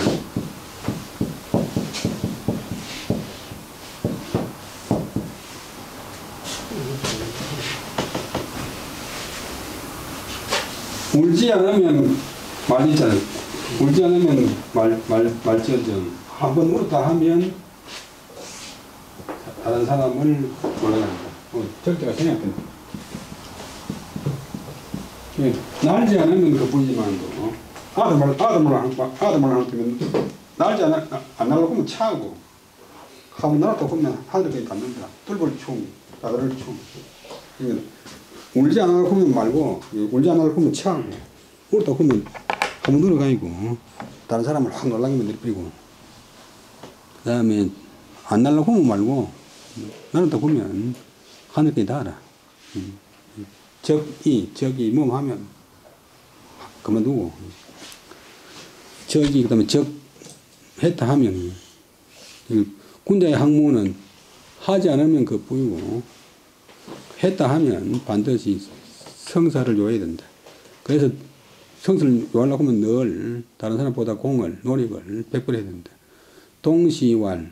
울지 않으면 말이잖아요. 울지 않으면 말지어정. 한번 울었다 하면 다른 사람을 몰아간다. 절대가 생략된다. 날지 않으면 그뿐이지만도 아들 말 하면 날지 안 날고 하면 차고 하면 날았다 보면 하늘까지 닿는다. 뚫을 충, 나를 충. 울지 않을 거면 말고 울지 않을 거면 차고 울다 보면 한번 늘어가지고 다른 사람을 확 놀라게 만들어버리고 그 다음에 안 날라고 하면 말고 날았다 보면 하늘까지 다 알아. 적이 뭐 하면 그만두고 적이 그다음에 적 했다 하면 군자의 학문은 하지 않으면 그뿐이고 했다 하면 반드시 성사를 요해야 된다. 그래서 성사를 요하려고 하면 늘 다른 사람보다 노력을 100배 해야 된다. 동시왈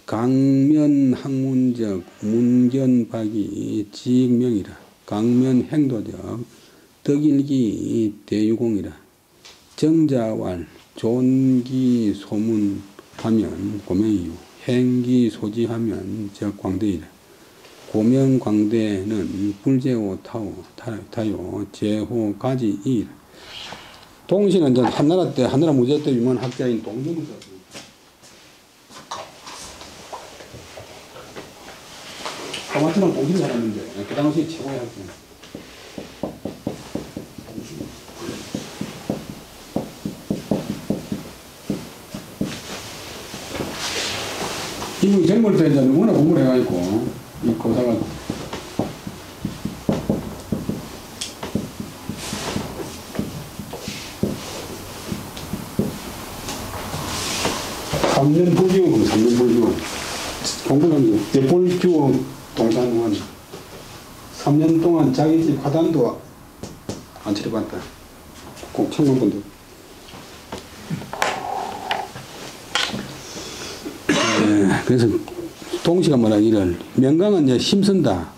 강면 학문적 문견박이 지익명이라. 강면 행도적 덕일기 대유공이라. 정자왈 존기 소문하면 고명이요. 행기 소지하면 적광대이라. 고명광대는 불제호 타요 제호 가지이라. 동시는 이제 한나라 무제 때 유명한 학자인 동준이 아마트는 공신을 살았는데 그 당시 최고의 학자. 이분이 젊을 때 이제 워낙 공부를 해가지고 이 고사가 3년 불교, 3년 불교. 공부는 대불교 동산원 3년 동안 자기 집 화단도 안 치러봤다. 꼭 청문권도. 그래서 동시가 말하기를 명강은 이제 힘쓴다.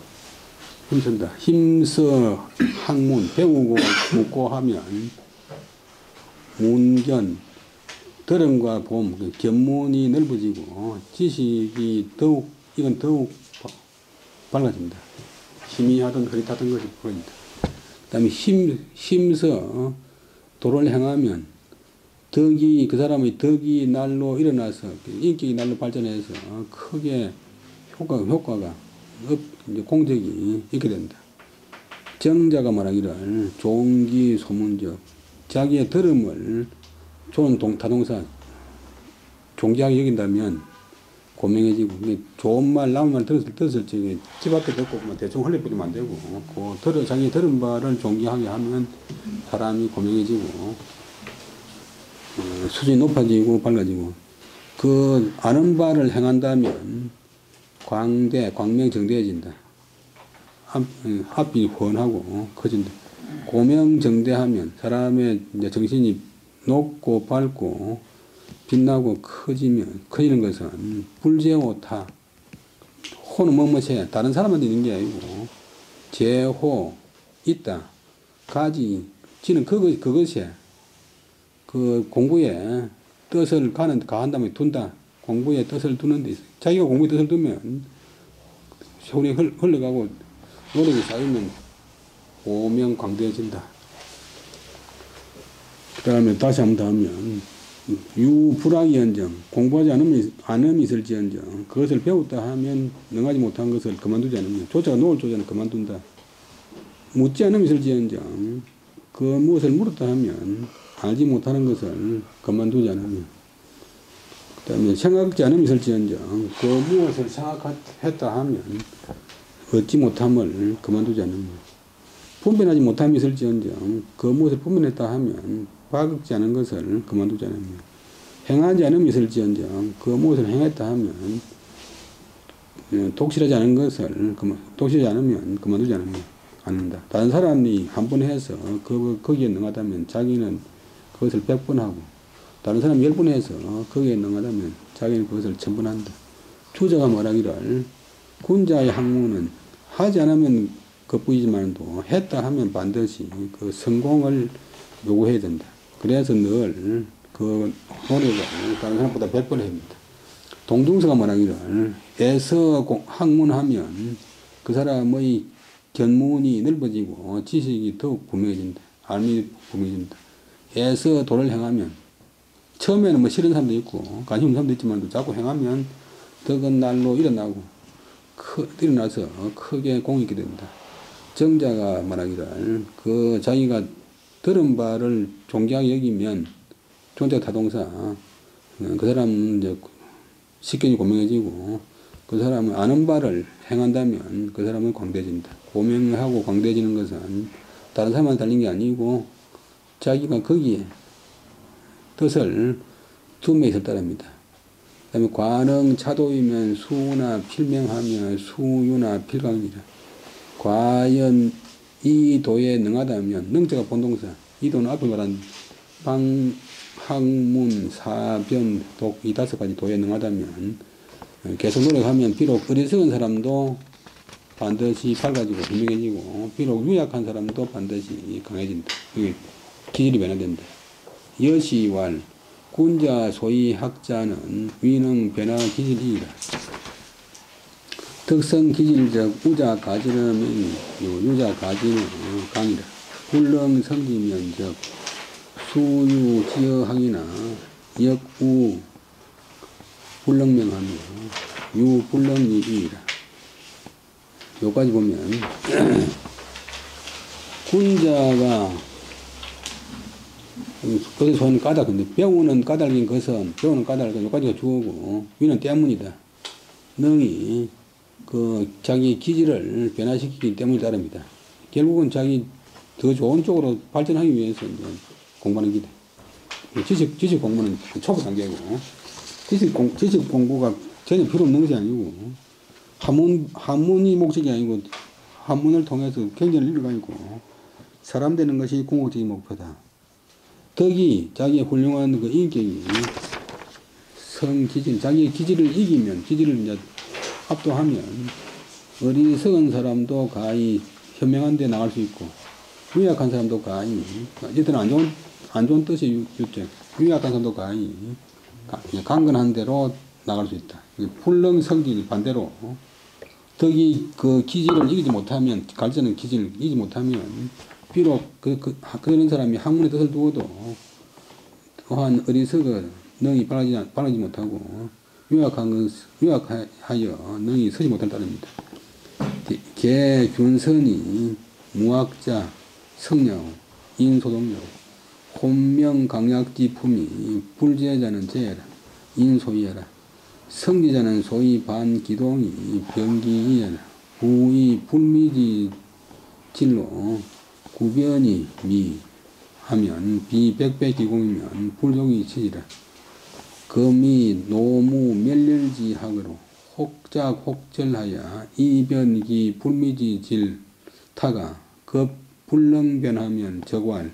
힘써 학문 배우고 묻고 하면 문견 들음과 봄 견문이 넓어지고 지식이 더욱 밝아집니다. 희미하던 흐릿하던 것이 보입니다. 그 다음에 힘서 도를 행하면 덕이 그 사람의 덕이 날로 일어나서 인격이 날로 발전해서 크게 효과가 이제 공적이 있게 된다. 정자가 말하기를 종기 소문적 자기의 들음을 좋은 타동사 종기하게 여긴다면 고명해지고 좋은 말 나온 말 들었을 적에 집 앞에 듣고 대충 흘려버리면 안 되고 자기 들은 바를 종기하게 하면 사람이 고명해지고 수준이 높아지고 밝아지고 그 아는 바를 행한다면 광명정대해진다. 앞이 훤하고 커진다. 고명정대하면 사람의 이제 정신이 높고 밝고 빛나고 커지는 것은 불제호타. 호는 뭐뭐해 다른 사람한테 있는 게 아니고 제호 있다. 가지 지는 그것이 그 공부에 뜻을 가한 다음에 둔다. 공부에 뜻을 두는데 자기가 공부에 뜻을 두면 세월이 흘러가고 노력이 쌓이면 오명광대해진다. 그 다음에 다시 한번 더 하면 유불학이언정 공부하지 않음이 있을지언정 그것을 배웠다 하면 능하지 못한 것을 그만두지 않으면 조자가 놓을 조자는 그만둔다. 묻지 않음이 있을지언정 그 무엇을 물었다 하면 알지 못하는 것을 그만두지 않으면 그 다음에 생각지 않음이 있을지언정 그 무엇을 생각했다 하면 얻지 못함을 그만두지 않으면 분별하지 못함이 있을지언정 그 무엇을 분별했다 하면 파악지 않은 것을 그만두지 않으면 행하지 않음이 있을지언정 그 무엇을 행했다 하면 독실하지 않으면 그만두지 않는다. 다른 사람이 한 번 해서 거기에 능하다면 자기는 그것을 100번 하고 다른 사람이 10번 해서 거기에 능하다면 자기는 그것을 1000번 한다. 주자가 말하기를 군자의 학문은 하지 않으면 그뿐이지만도 했다 하면 반드시 그 성공을 요구해야 된다. 그래서 늘 그 노력을 다른 사람보다 100번 합니다. 동중서가 말하기를 애서 학문하면 그 사람의 견문이 넓어지고 지식이 더욱 분명해진다. 알미 분명해진다. 애서 도를 행하면 처음에는 뭐 싫은 사람도 있고 관심 없는 사람도 있지만 자꾸 행하면 덕은 날로 일어나서 크게 공이 있게 된다. 정자가 말하기를 그 자기가 들은 바를 존경하게 여기면 존자 타동사 그 사람은 이제 쉽게 고명해지고 그 사람은 아는 바를 행한다면 그 사람은 광대해진다. 고명하고 광대해지는 것은 다른 사람한테 달린 게 아니고 자기가 거기에 뜻을 두매 있을 따릅니다. 그 다음에 관흥 차도이면 수나 필명하며 수유나 필강이라. 과연 이 도에 능하다면 능자가 본동사 이 도는 앞에 말한 방, 학문, 사변, 독 이 5가지 도에 능하다면 계속 노력하면 비록 어리석은 사람도 반드시 밝아지고 분명해지고 비록 유약한 사람도 반드시 강해진다. 이게 기질이 변화된다. 여시왈 군자 소위 학자는 위능 변화 기질이라. 특성 기질적 우자 가지는 유자 가지는 강이라. 불능 성지면 적 수유 지어항이나 역우 불능명하며 유불능이이라. 여기까지 보면 군자가 거기서 손 까닭인데 배우는 까닭인 것은 배우는 까닭은 여기까지가 주어고 위는 때문이다. 능이 그 자기 기질을 변화시키기 때문에 따릅니다. 결국은 자기 더 좋은 쪽으로 발전하기 위해서 이제 공부하는 기다. 지식 공부는 초보 단계고 지식 공부가 전혀 필요 없는 것이 아니고 한문이 목적이 아니고 한문을 통해서 경전을 읽어가지고 사람 되는 것이 궁극적인 목표다. 덕이 자기의 훌륭한 그 인격이 성기질 자기의 기질을 이기면 기질을 이제 압도하면 어리석은 사람도 가히 현명한 데 나갈 수 있고 유약한 사람도 가히 어쨌든 안 좋은 뜻의 유죄 유약한 사람도 가히 강건한 대로 나갈 수 있다. 불능성질 반대로 덕이 그 기질을 이기지 못하면 갈지는 기질을 이기지 못하면 비록 그런 사람이 학문의 뜻을 두어도 또한 어리석은 능이 바라지 못하고 유약하여 능이 서지 못할 따릅니다. 개균선이 무학자 성녀 인소동력 혼명 강약지 품이 불제자는 제해라 인소이해라 성지자는 소위 반기동이 병기이해라 부의 불미지 진로 구변이 미 하면 비백백기공이면 불종이 치지라. 금이 노무 멸렬지학으로 혹작 혹절하여 이변기 불미지질 타가 급 불능변하면 적왈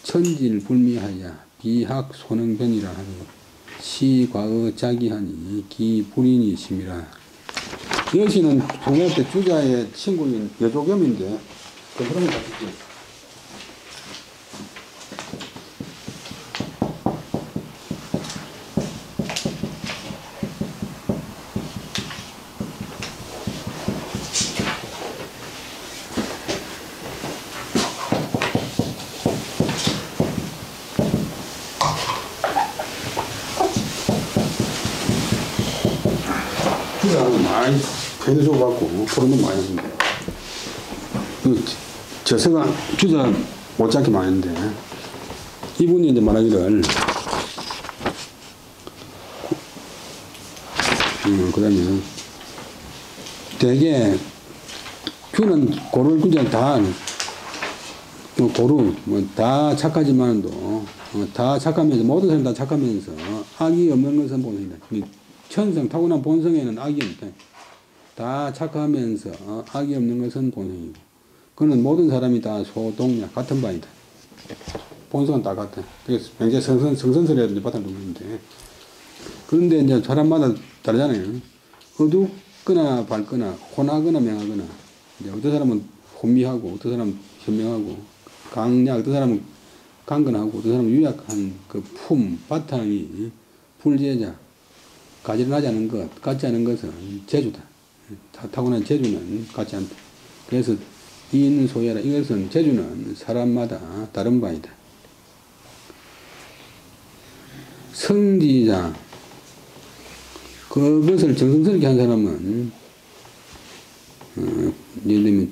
천질 불미하여 비학 소능변이라 하니 시과의 자기하니 기불인이 심이라. 여시는 중학교 때 주자의 친구인 여조겸인데 그 사람이 같았지. 많이 편의줘 갖고 그런 건 많이 했는데 저서가 주자 못잡게 많이 했는데 이분이 이제 말하기를 그 다음에 대개 주는 고를 그냥 다 고루 다 착하지만도 다 착하면서 모든 사람 다 착하면서 악이 없는 것은 본성이다. 천성 타고난 본성에는 악이 없다. 다 착하면서 악이 없는 것은 본성이고 그는 모든 사람이 다 소동력 같은 바이다. 본성은 다 같아. 그래서 굉장히 성선설이라든지 바탕 두는데 그런데 이제 사람마다 다르잖아요. 어둡거나 밝거나 혼하거나 명하거나 이제 어떤 사람은 혼미하고 어떤 사람은 현명하고 강약 어떤 사람은 강건하고 어떤 사람은 유약한 그 품 바탕이 불제자 가지런하지 않은 것 같지 않은 것은 재주다. 타고난 재주는 같지 않다. 그래서 인소야라 이것은 재주는 사람마다 다른 바이다. 성지자 그것을 정성스럽게 한 사람은 예를 들면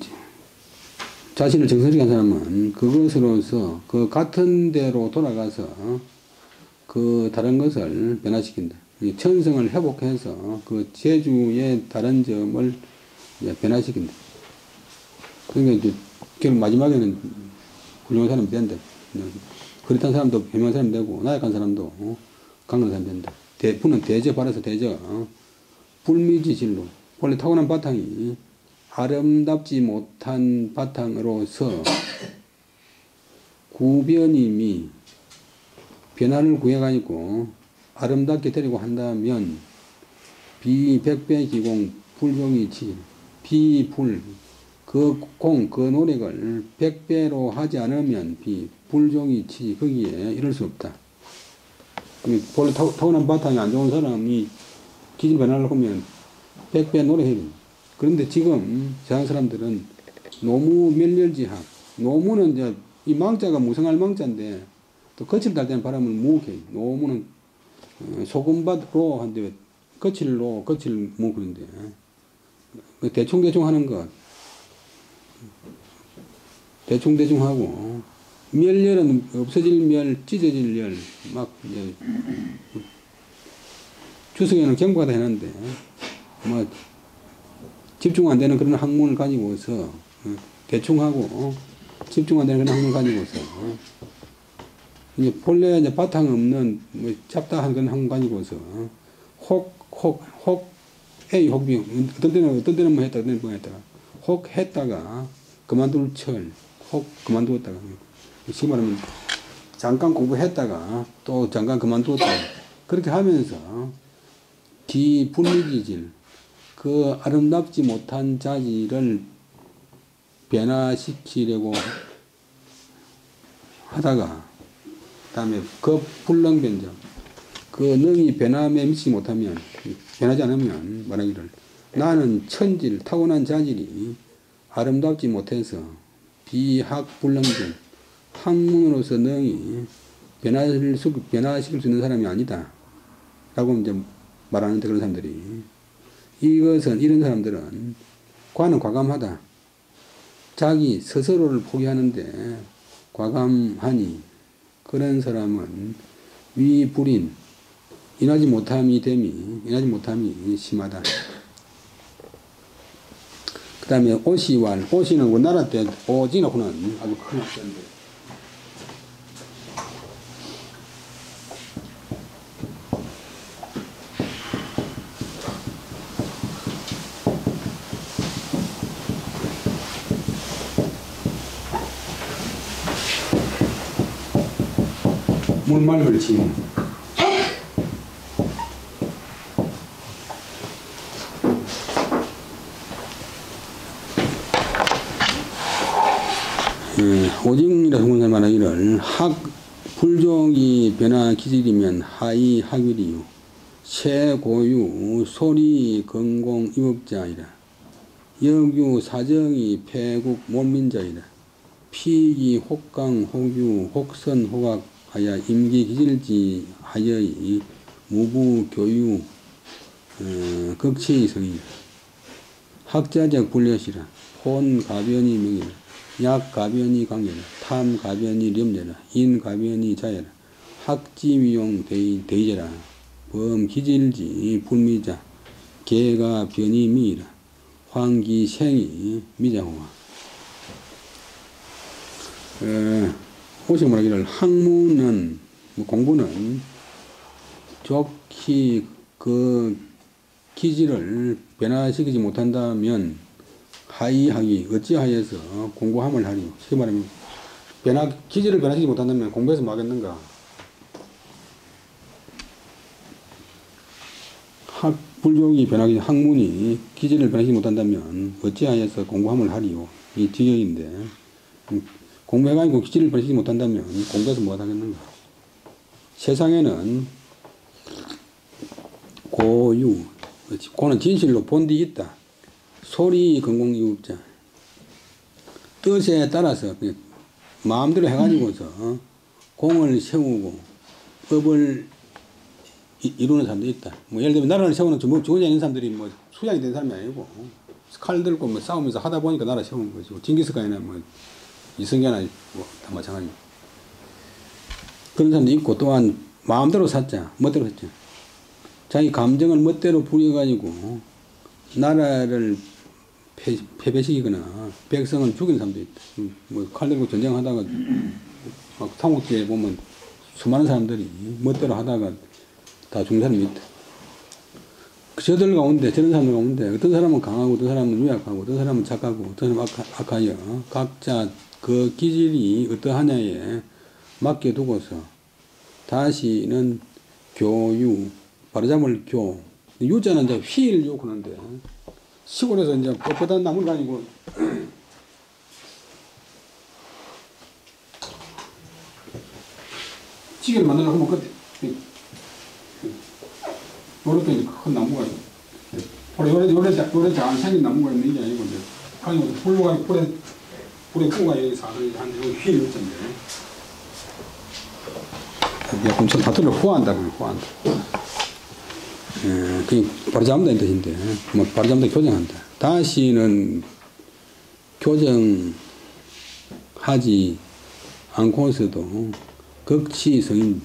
자신을 정성스럽게 한 사람은 그것으로서 그 같은 대로 돌아가서 그 다른 것을 변화시킨다. 이 천성을 회복해서 그 제주의 다른 점을 이제 변화시킨다. 그러니까 이제 결국 마지막에는 훌륭한 사람이 된다. 그렇다는 사람도 변명한 사람이 되고 나약한 사람도 강한 사람이 된다. 불은 대저 발에서 대저 불미지진로 원래 타고난 바탕이 아름답지 못한 바탕으로서 구변임이 변화를 구해가지고 아름답게 데리고 한다면 비백배기공 불종이치 비불 그 노력을 100배로 하지 않으면 불종이치 거기에 이럴 수 없다. 원래 타고난 바탕이 안 좋은 사람이 기질 변화를 하면 100배 노력해야 됩니다. 그런데 지금 세상 사람들은 노무 멸렬지학 노무는 이제 이 망자가 무성할 망자인데 또 거칠 달 때는 바람을 무게 노무는 소금밭으로 한데 거칠로 거칠 무 그런데 대충 하는 것 대충 하고 멸렬은 없어질 멸 찢어질 열 막 이제 주석에는 경과다 했는데 뭐 집중 안 되는 그런 학문을 가지고서 대충 하고 집중 안 되는 그런 학문을 가지고서 이제 본래 이제 바탕 없는 뭐 잡다한 그런 학문 가지고서 A 혹비 어떤 때는 뭐 했다 어떤 때는 뭐 했다가 혹 했다가 그만둘 철 혹 그만두었다가 지금 말하면 잠깐 공부했다가 또 잠깐 그만두었다가 그렇게 하면서 기불미기질 그 아름답지 못한 자질을 변화시키려고 하다가 그다음에 겁불능변적 그 능이 변함에 미치지 못하면 변하지 않으면 말하기를 나는 천질 타고난 자질이 아름답지 못해서 비학불능변 학문으로서 능이 변화시킬 수 있는 사람이 아니다 라고 이제 말하는데 그런 사람들이 이런 사람들은 과는 과감하다. 자기 스스로를 포기하는데 과감하니 그런 사람은 위불인 인하지 못함이 심하다. 그 다음에 오시왈 오시는 우리나라 때 오지놓고는 아주 큰 학자인데 물말을 지금 오직이라 성문사 말하기를 불종이 변화 기질이면 하이 학위리요 최고유 소리 건공 이법자이라 여규 사정이 폐국 못민자이라 피기 혹강 혹유 혹선 혹악 하여 임기 기질지 하여의 무부 교유 극치성이 학자적 불려시라 혼 가변이 명이라 약 가변이 강예라 탐 가변이 렴제라 인 가변이 자예라 학지위용 대의제라 범 기질지 불미자 개가 변이 미이라 황기생이 미자호와 오시 말하기를 학문은 공부는 좋게 그 기질을 변화시키지 못한다면 하이하기 어찌하여서 공부함을 하리요. 쉽게 말하면 기질을 변화시키지 못한다면 공부해서 뭐 하겠는가. 불족이 변하기 학문이 기질을 변화시키지 못한다면 어찌하여서 공부함을 하리요. 이 뒤격인데 공부해가지고 기질을 변화시키지 못한다면 공부해서 뭐 하겠는가. 세상에는 고유 고는 진실로 본디 있다. 소리 건공유업자 뜻에 따라서 마음대로 해가지고서 공을 세우고 법을 이루는 사람도 있다. 뭐 예를 들면 나라를 세우는 주권자 있는 사람들이 뭐 수양이 된 사람이 아니고 칼 들고 뭐 싸우면서 하다 보니까 나라 세우는 거죠. 징기스칸이나 뭐 이승계나 뭐 다 마찬가지. 그런 사람도 있고 또한 마음대로 샀자 멋대로 했죠. 자기 감정을 멋대로 부려가지고 나라를 패배시키거나 백성을 죽이는 사람도 있다. 뭐 칼 들고 전쟁하다가 막 삼국지에 보면 수많은 사람들이 멋대로 하다가 다 죽는 사람이 있다. 저들 가운데, 저런 사람들 가운데 어떤 사람은 강하고 어떤 사람은 유약하고 어떤 사람은 착하고 어떤 사람은 악하여 각자 그 기질이 어떠하냐에 맡겨두고서 다시는 교유, 바로잡을 교, 유자는 이제 휘를 요구하는데 시골에서 이제 뻣뻣한 나무를 가지고 찌개를 만들려고 하면 그때 요렇게 큰 나무가 요래 잘 생긴 나무가 있는 게 아니고 이제 가지고 불로 가지고 불에 구가 여기 사서 한 휘를 넣었는데 약간 저 다투를 후한다 그래 후한다. 그게 바로 잡는다는 뜻인데 뭐 바로 잡는다 교정한다. 다시는 교정하지 않고서도 극치성인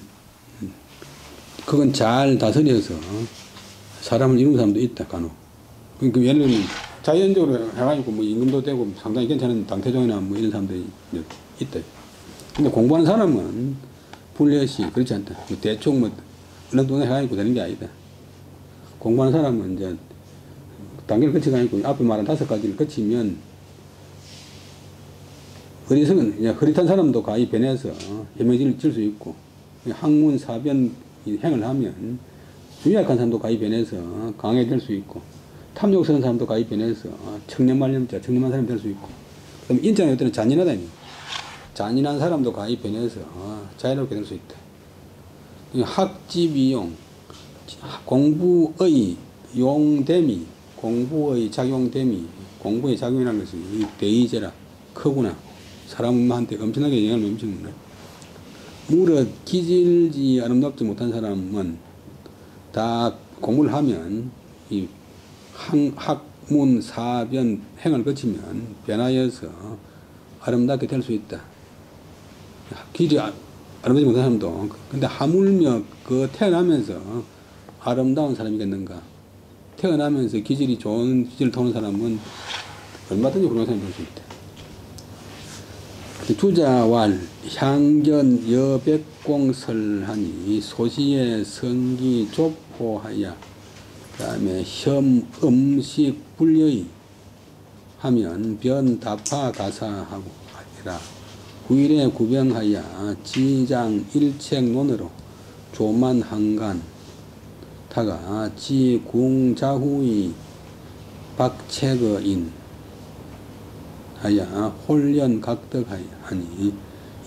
그건 잘 다스려서 사람을 이루는 사람도 있다 간혹. 그러니까 예를 들면 자연적으로 해가지고 뭐 임금도 되고 상당히 괜찮은 당태종이나 뭐 이런 사람들이 있다. 근데 공부하는 사람은 불려시 그렇지 않다. 뭐 대충 뭐 어느 동네 해가지고 되는 게 아니다. 공부하는 사람은 이제 단계를 거쳐가지고 앞에 말한 5가지를 거치면 어리석은 흐릿한 사람도 가히 변해서 해명지를 질 수 있고 학문 사변 행을 하면 유약한 사람도 가히 변해서 강해질 수 있고 탐욕스러운 사람도 가히 변해서 청렴말념자 청렴한 사람이 될 수 있고 그럼 인자는 어떤 잔인하다. 잔인한 사람도 가히 변해서 자유롭게 될 수 있다. 학집이용 공부의 용됨이 공부의 작용됨이 공부의 작용이라는 것이 대의제라 크구나. 사람한테 엄청나게 영향을 미치는구나. 무릇 기질지 아름답지 못한 사람은 다 공부를 하면 이 학문 사변 행을 거치면 변하여서 아름답게 될 수 있다. 기질이 아름답지 못한 사람도 근데 하물며 그 태어나면서 아름다운 사람이겠는가. 태어나면서 기질이 좋은 기질을 타는 사람은 얼마든지 훌륭한 사람이 될 수 있다. 주자왈 향견 여백공설하니 소시의 성기 좁고하여 그다음에 혐 음식 불여의 하면 변 다파 가사하고 아니라 구일에 구병하여 지장 일책론으로 조만한간 타가 지궁자후의 박체거인 하여 홀련 각덕하니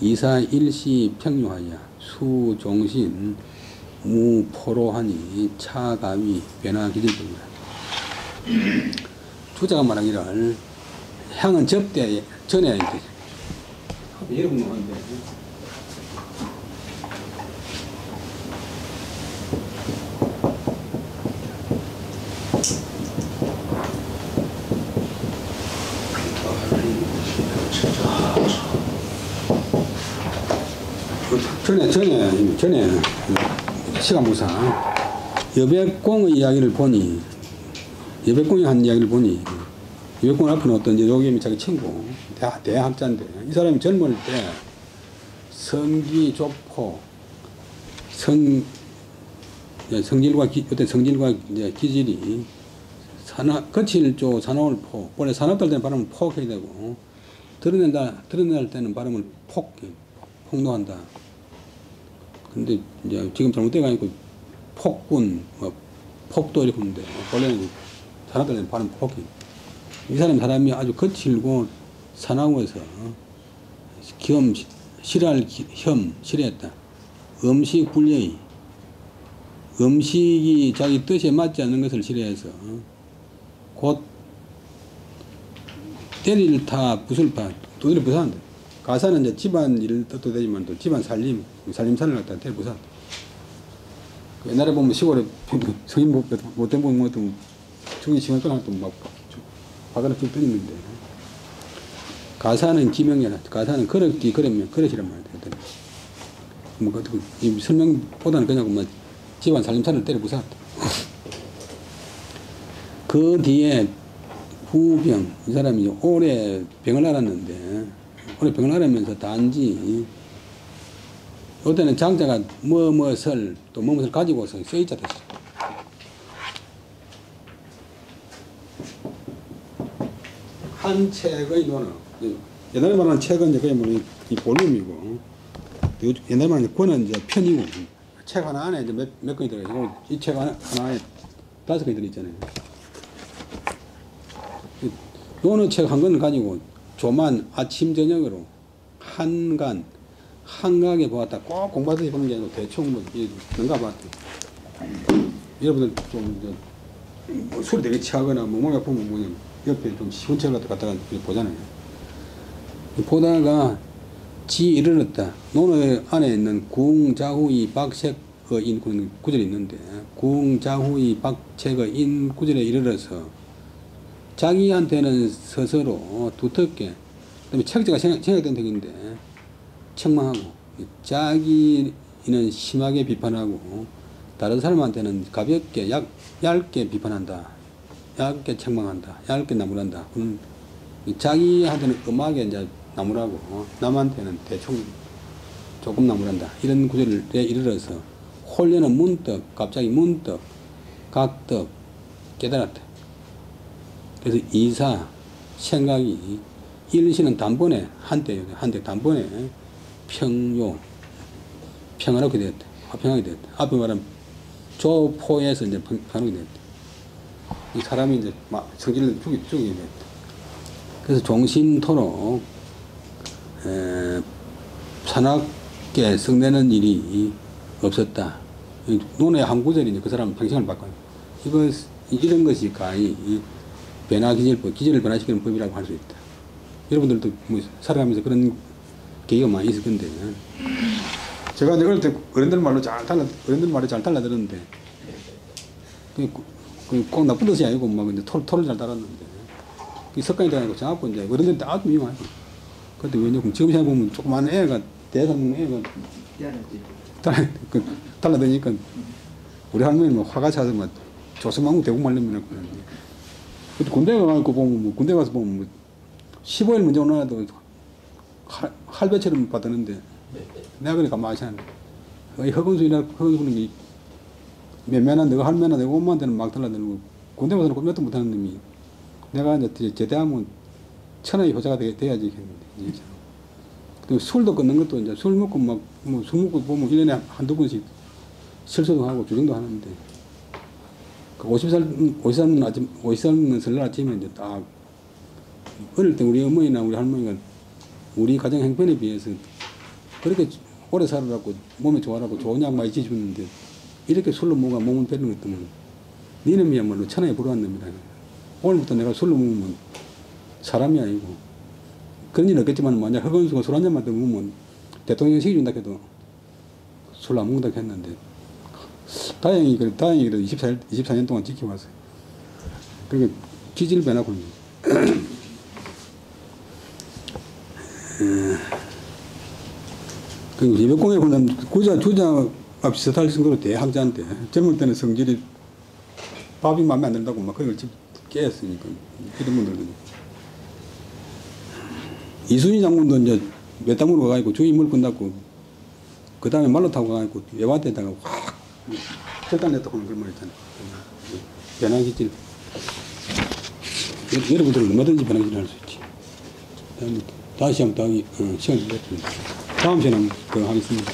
이사일시 평유하여 수종신 무포로하니 차가위 변화기질입니다. 주자가 말하기를 향은 접대 전에 여러분 하는데 전에 시간무상 여백공의 이야기를 보니 여백공이 한 이야기를 보니 여백공 앞에는 어떤 여독임이 자기 친구 대학자인데 이 사람이 젊을 때 성기 좁고 성질과 어떤 성질과 이제 기질이 거칠조 산업을 폭 원래 산업될 때는 발음을 폭 해야 되고 드러낼 때는 발음을 폭로한다. 근데 이제 지금 잘못돼가지고 폭군, 폭도 이렇게 하는데 원래는 산업될 때는 발음 폭이. 이 사람이 아주 거칠고 사나워서 싫어했다. 음식 불여의 음식이 자기 뜻에 맞지 않는 것을 싫어해서 곧 때릴 타 붓을 파 두드려 부산다. 가사는 이제 집안 일을 뜻도 되지만 또 집안 살림살을 갖다 때려 부산다. 옛날에 보면 시골에 성인 못된 보면 죽이 시간 끊어 막 바가락 쭉 뜯는데 가사는 기명이라 가사는 그릇기 그러면 그릇이란 말이야. 뭐 설명보다는 그냥 뭐 집안 살림살을 때려 부산다. 그 뒤에 후병, 이 사람이 오래 병을 앓았는데, 오래 병을 앓으면서 단지, 요때는 장자가 뭐뭐설, 또 뭐뭐설 가지고서 써있자 됐어. 한 책의 논어. 옛날에 말하는 책은 이제 그냥 이 볼륨이고, 옛날에 말하는 권은 이제 편이고, 책 하나 안에 이제 몇 권이 들어가요. 이 책 하나에 5권이 들어있잖아요. 요는 책 한 권을 가지고 조만 아침 저녁으로 한강에 보았다. 꼭 공부하듯이 보는 게 아니고 대충 뭐 뭔가 봤다. 여러분들 좀 뭐 술이 되게 취하거나 뭐 몸이 아프면 뭐 옆에 좀 쉬운 책을 갖다가 보잖아요. 보다가 지 이르렀다. 논어 안에 있는 궁자후이 박색의 인 구절이 있는데, 궁자후이 박색의 인 구절에 이르러서 자기한테는 스스로 두텁게, 그다음에 책자가 생략된 tex인데 책망하고, 자기는 심하게 비판하고 다른 사람한테는 가볍게 얇게 비판한다, 얇게 책망한다, 얇게 나무란다. 자기한테는 음하게 이제 나무라고 남한테는 대충 조금 나무란다. 이런 구절에 이르러서 홀려는 문득, 갑자기 문득 각득 깨달았다. 그래서 이사 생각이 일시는 단번에 한때 단번에 평안하게 되었다. 화평하게 되었다. 앞에 말하면 조포에서 이제 평안하게 되었다. 이 사람이 이제 막 성질을 죽이게 되었다. 그래서 종신토록 산악계 성내는 일이 없었다. 논의 한 구절이 이제 그 사람 평생을 바꿔요. 이런 것이 가히 변화기질법, 기질을 변화시키는 법이라고 할 수 있다. 여러분들도 뭐 살아가면서 그런 계기가 많이 있을 건데, 제가 이제 어릴 때 어른들 말로 잘 달라들었는데, 꼭 나쁜 뜻이 아니고 막 이제 토를 잘 달았는데, 그 습관이 돼가지고 저하고 이제 어른들한테 아주 미워해요. 근데 왜냐면 지금 생각해보면 조그만 애가 대상 애가 달라드니까 우리 할머니 뭐 화가 차서 막 조선왕국 대국 말려면 군대 가서 보면 군대 가서 보면 뭐 15일 문제 오나도 할배처럼 받았는데, 내가 그러니까 가만히 있었는데, 허건수는 게 몇몇나 내가 할매나 내가 엄마한테는 막 달라들고, 군대 가서는 꿈도 못하는 놈이 내가 이제 제대하면 천하의 효자가 돼야지 했는데, 술도 끊는 것도 이제 술 먹고 술 먹고 보면 1년에 한두 번씩 실수도 하고 주정도 하는데, 그 50살 설날 아침에 이제 딱, 어릴 때 우리 어머니나 우리 할머니가 우리 가정 형편에 비해서 그렇게 오래 살아라고 몸에 좋아라고 좋은 약 많이 지주는데, 이렇게 술로 뭐가 몸을 빼는 것들은 니놈이야말로 천하에 불우한 놈이다. 오늘부터 내가 술로 먹으면 사람이 아니고, 그런 일은 없겠지만 만약 허건수가 술 한 잔만 더 먹으면 대통령 시켜준다 해도 술 안 먹는다 했는데, 다행히 그래도 24년 동안 지켜왔어요. 그게 기질 변화고. 그 예벽공에 보면 주자가 비슷할 정도로 대학자인데, 젊을 때는 성질이 밥이 마음에 안 든다고 막 그걸 깨었으니까, 이런 분들도. 이순희 장군도 이제 외땅으로 가가지고 주임을 끝났고, 그 다음에 말로 타고 가가지고 외화대다가 확 절단냈다고 하는 그런 말 있잖아요. 변화기질. 여러분들은 얼마든지 변화기질 할 수 있지. 다시 한번 시간을 내겠습니다. 다음 시간에 더 하겠습니다.